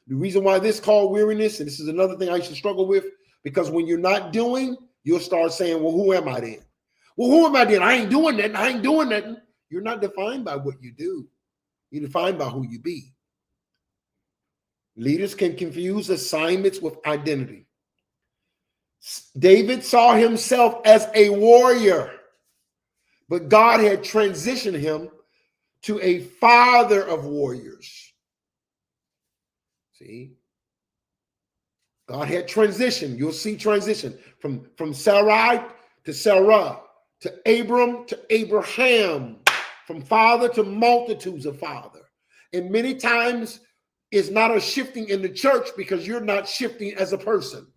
The reason why this is called weariness, and this is another thing I used to struggle with, because when you're not doing, you'll start saying, well, who am I then? Well, who am I then? I ain't doing nothing. I ain't doing nothing. You're not defined by what you do. You're defined by who you be. Leaders can confuse assignments with identity. David saw himself as a warrior. But God had transitioned him to a father of warriors. See? God had transition. You'll see transition from Sarai to Sarah, to Abram to Abraham, from father to multitudes of father. And many times it's not a shifting in the church because you're not shifting as a person.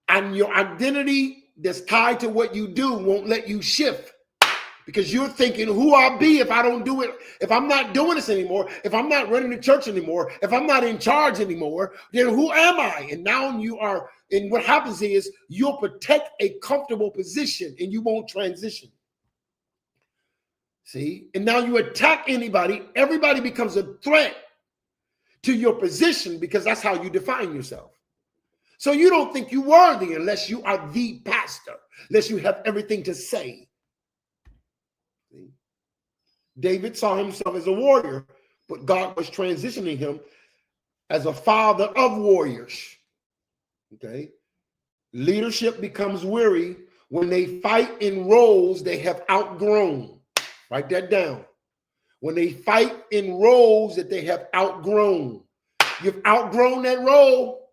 And your identity that's tied to what you do won't let you shift. Because you're thinking, who I'll be if I don't do it, if I'm not doing this anymore, if I'm not running the church anymore, if I'm not in charge anymore, then who am I? And now you are, and what happens is you'll protect a comfortable position and you won't transition. See? And now you attack anybody, everybody becomes a threat to your position because that's how you define yourself. So you don't think you're worthy unless you are the pastor, unless you have everything to say. David saw himself as a warrior, but God was transitioning him as a father of warriors. Okay. Leadership becomes weary when they fight in roles they have outgrown. Write that down. When they fight in roles that they have outgrown. You've outgrown that role.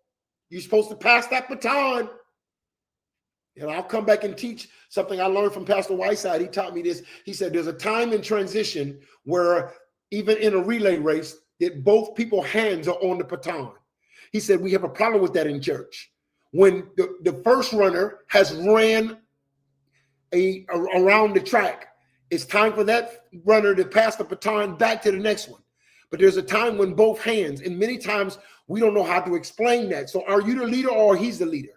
You're supposed to pass that baton. And I'll come back and teach something I learned from Pastor Whiteside. He taught me this. He said there's a time in transition where even in a relay race, that both people's hands are on the baton. He said we have a problem with that in church. When the first runner has ran around the track, it's time for that runner to pass the baton back to the next one. But there's a time when both hands, and many times we don't know how to explain that. So are you the leader or he's the leader?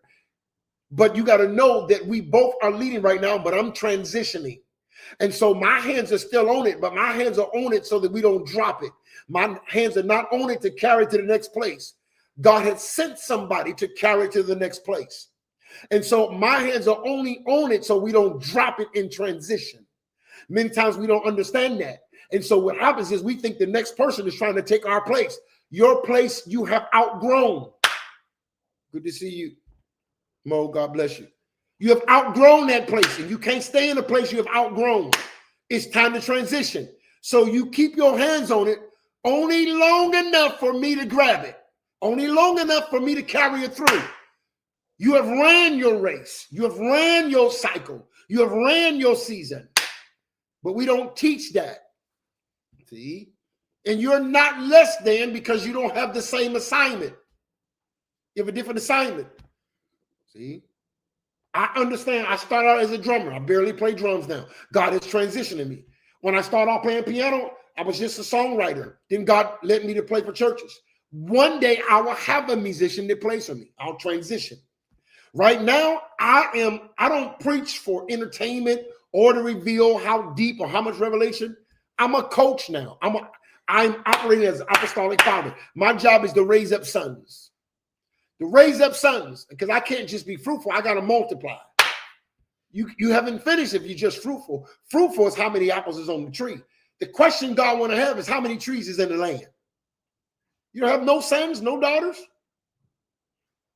But you got to know that we both are leading right now, but I'm transitioning. And so my hands are still on it, but my hands are on it so that we don't drop it. My hands are not on it to carry it to the next place. God had sent somebody to carry it to the next place. And so my hands are only on it so we don't drop it in transition. Many times we don't understand that. And so what happens is we think the next person is trying to take our place. Your place you have outgrown. Good to see you. Mo, God bless you. You have outgrown that place and you can't stay in a place you have outgrown. It's time to transition. So you keep your hands on it only long enough for me to grab it, only long enough for me to carry it through. You have ran your race. You have ran your cycle. You have ran your season. But we don't teach that. See? And you're not less than because you don't have the same assignment. You have a different assignment. See, I understand. I started out as a drummer. I barely play drums now. God is transitioning me. When I started out playing piano, I was just a songwriter. Then God led me to play for churches. One day I will have a musician that plays for me. I'll transition. Right now, I don't preach for entertainment or to reveal how deep or how much revelation. I'm a coach now. I'm operating as an apostolic father. My job is to raise up sons. To raise up sons, because I can't just be fruitful. I got to multiply. You haven't finished if you're just fruitful. Fruitful is how many apples is on the tree. The question God want to have is how many trees is in the land. You don't have no sons, no daughters.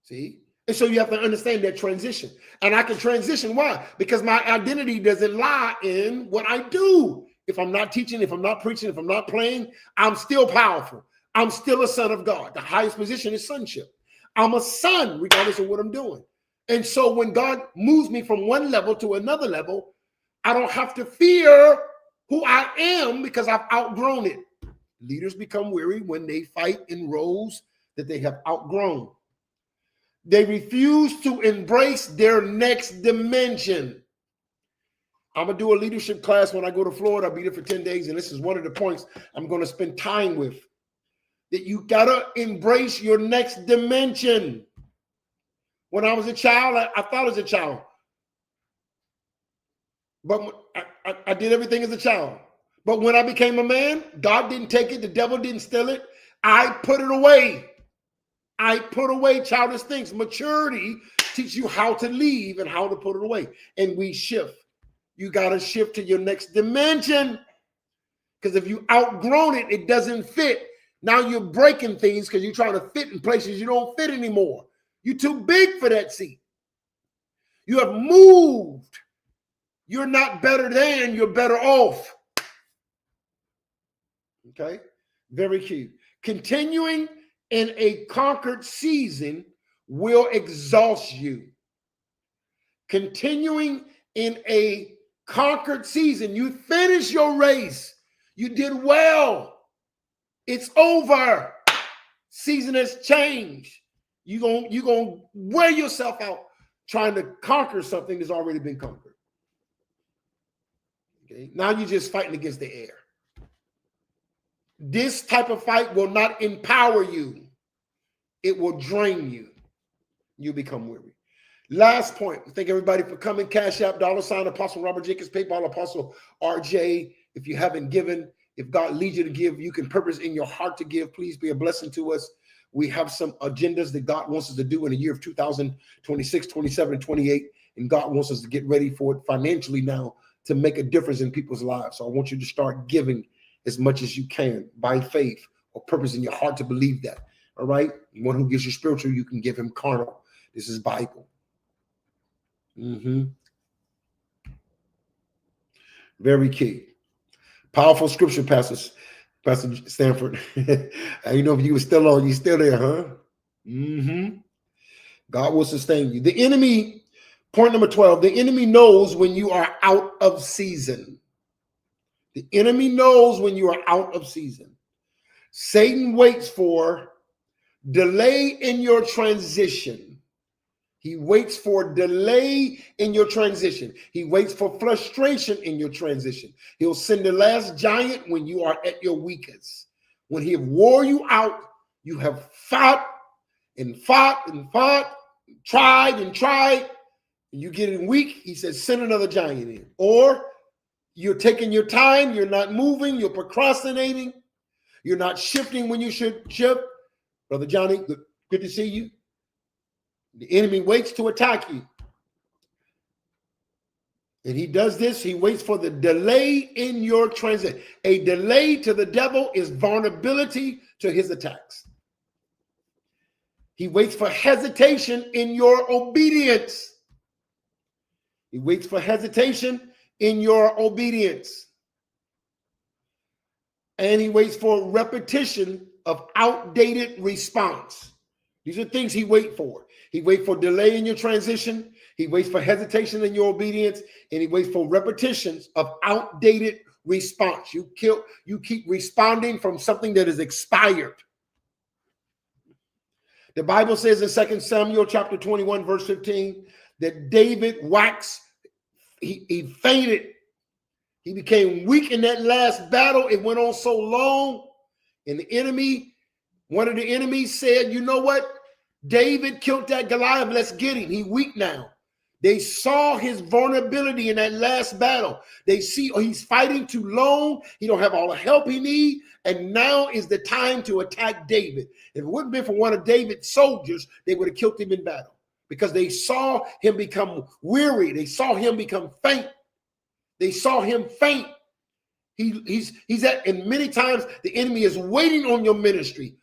See? And so you have to understand that transition. And I can transition. Why? Because my identity doesn't lie in what I do. If I'm not teaching, if I'm not preaching, if I'm not playing, I'm still powerful. I'm still a son of God. The highest position is sonship. I'm a son regardless of what I'm doing. And so when God moves me from one level to another level, I don't have to fear who I am because I've outgrown it. Leaders become weary when they fight in roles that they have outgrown. They refuse to embrace their next dimension. I'm going to do a leadership class when I go to Florida. I'll be there for 10 days. And this is one of the points I'm going to spend time with. That you got to embrace your next dimension. When I was a child, I thought as a child. But I did everything as a child. But when I became a man, God didn't take it. The devil didn't steal it. I put it away. I put away childish things. Maturity teaches you how to leave and how to put it away. And we shift. You got to shift to your next dimension. Because if you outgrown it, it doesn't fit. Now you're breaking things because you're trying to fit in places you don't fit anymore. You're too big for that seat. You have moved. You're not better than, you're better off. Okay, very key. Continuing in a conquered season will exhaust you. Continuing in a conquered season, you finish your race. You did well. It's over. Season has changed. You're gonna wear yourself out trying to conquer something that's already been conquered. Okay, now you're just fighting against the air. This type of fight will not empower you. It will drain you. You become weary. Last point. Thank everybody for coming. Cash App, $ Apostle Robert Jenkins, PayPal, Apostle RJ. If you haven't given, if God leads you to give, you can purpose in your heart to give. Please be a blessing to us. We have some agendas that God wants us to do in the year of 2026, 27, and 28. And God wants us to get ready for it financially now to make a difference in people's lives. So I want you to start giving as much as you can by faith or purpose in your heart to believe that. All right. One who gives you spiritual, you can give him carnal. This is Bible. Very key. Powerful scripture, Pastor Stanford. You know, if you were still on, you still there, huh? God will sustain you. The enemy, point number 12, the enemy knows when you are out of season. The enemy knows when you are out of season. Satan waits for delay in your transition. He waits for delay in your transition. He waits for frustration in your transition. He'll send the last giant when you are at your weakest. When he have wore you out, you have fought and fought and fought, tried and tried, and you're getting weak. He says, send another giant in. Or you're taking your time, you're not moving, you're procrastinating, you're not shifting when you should shift. Brother Johnny, good to see you. The enemy waits to attack you. And he does this. He waits for the delay in your transit. A delay to the devil is vulnerability to his attacks. He waits for hesitation in your obedience. He waits for hesitation in your obedience. And he waits for repetition of outdated response. These are things he waits for. He waits for delay in your transition. He waits for hesitation in your obedience. And he waits for repetitions of outdated response. You keep responding from something that is expired. The Bible says in 2 Samuel chapter 21, verse 15, that David he fainted. He became weak in that last battle. It went on so long. And one of the enemies said, you know what? David killed that Goliath. Let's get him. He's weak now. They saw his vulnerability in that last battle. They see he's fighting too long. He don't have all the help he needs. And now is the time to attack David. If it wouldn't have been for one of David's soldiers, they would have killed him in battle because they saw him become weary. They saw him become faint. They saw him faint. He's at, and many times the enemy is waiting on your ministry.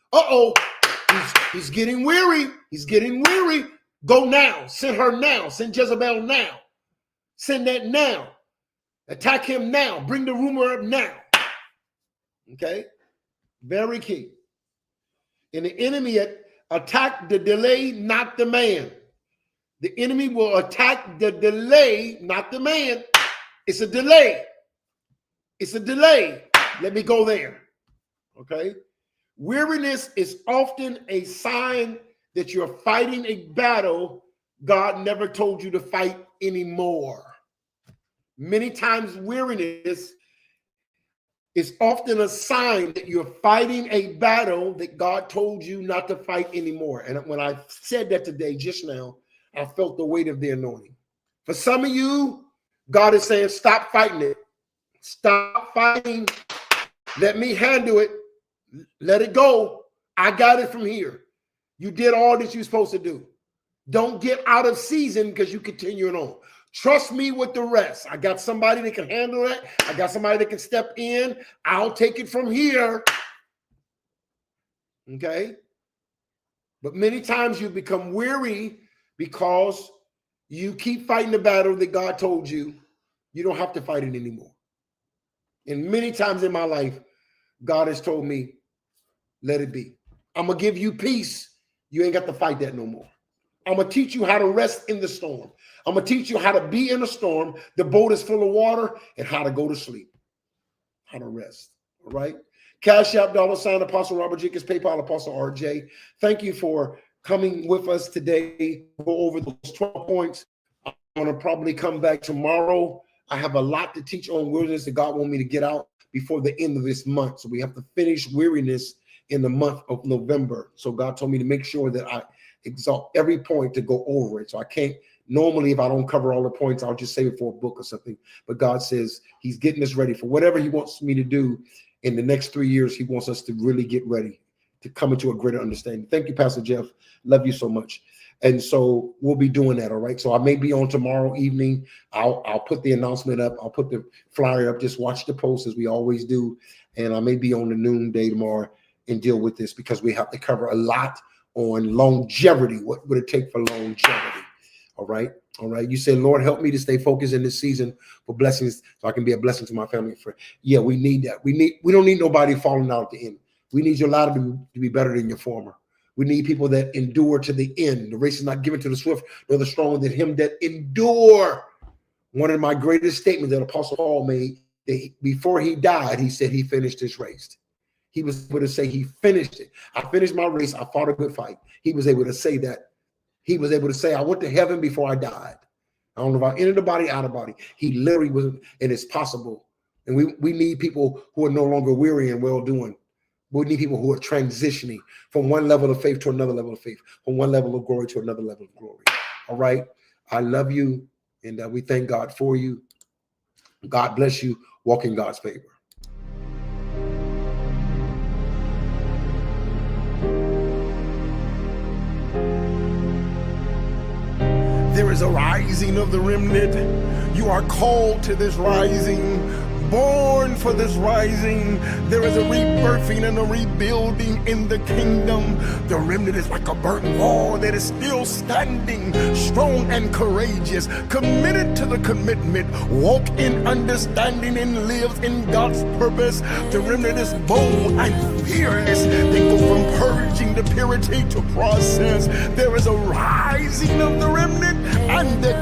He's getting weary. He's getting weary. Go now. Send her now. Send Jezebel now. Send that now. Attack him now. Bring the rumor up now. Okay? Very key. And the enemy attack the delay, not the man. The enemy will attack the delay, not the man. It's a delay. It's a delay. Let me go there. Okay? Weariness is often a sign that you're fighting a battle God never told you to fight anymore. Many times weariness is often a sign that you're fighting a battle that God told you not to fight anymore. And when I said that today, just now, I felt the weight of the anointing. For some of you, God is saying, stop fighting it. Stop fighting. Let me handle it. Let it go. I got it from here. You did all that you're supposed to do. Don't get out of season because you continuing on. Trust me with the rest. I got somebody that can handle it. I got somebody that can step in. I'll take it from here. Okay? But many times you become weary because you keep fighting the battle that God told you You don't have to fight it anymore. And many times in my life, God has told me, let it be. I'm going to give you peace. You ain't got to fight that no more. I'm going to teach you how to rest in the storm. I'm going to teach you how to be in a storm. The boat is full of water, and how to go to sleep. How to rest. All right. Cash App, $ Apostle Robert Jenkins, PayPal, Apostle RJ. Thank you for coming with us today. Go over those 12 points. I'm going to probably come back tomorrow. I have a lot to teach on weariness that God wants me to get out before the end of this month. So we have to finish weariness in the month of November. So God told me to make sure that I exalt every point to go over it. So I can't, normally if I don't cover all the points, I'll just save it for a book or something. But God says he's getting us ready for whatever he wants me to do in the next 3 years. He wants us to really get ready to come into a greater understanding. Thank you, Pastor Jeff. Love you so much. And so we'll be doing that. All right. So I may be on tomorrow evening. I'll put the announcement up. I'll put the flyer up. Just watch the post as we always do. And I may be on the noonday tomorrow and deal with this because we have to cover a lot on longevity. What would it take for longevity? All right. All right. You say, Lord, help me to stay focused in this season for blessings so I can be a blessing to my family and friends. Yeah, we need that. We don't need nobody falling out at the end. We need your latter to be better than your former. We need people that endure to the end. The race is not given to the swift nor the strong, than him that endure. One of my greatest statements that Apostle Paul made, that before he died, he said he finished his race. He was able to say he finished it. I finished my race. I fought a good fight. He was able to say that. He was able to say, I went to heaven before I died. I don't know about in the body, out of body. He literally was, and it's possible. And we need people who are no longer weary and well-doing. We need people who are transitioning from one level of faith to another level of faith, from one level of glory to another level of glory. All right. I love you. And we thank God for you. God bless you. Walk in God's favor. There is a rising of the remnant. You are called to this rising, born for this rising. There is a rebirthing and a rebuilding in the kingdom. The remnant is like a burnt wall that is still standing, strong and courageous, committed to the commitment, walk in understanding and live in God's purpose. The remnant is bold and fearless. They go from purging to purity to process. There is a rising of the remnant, and the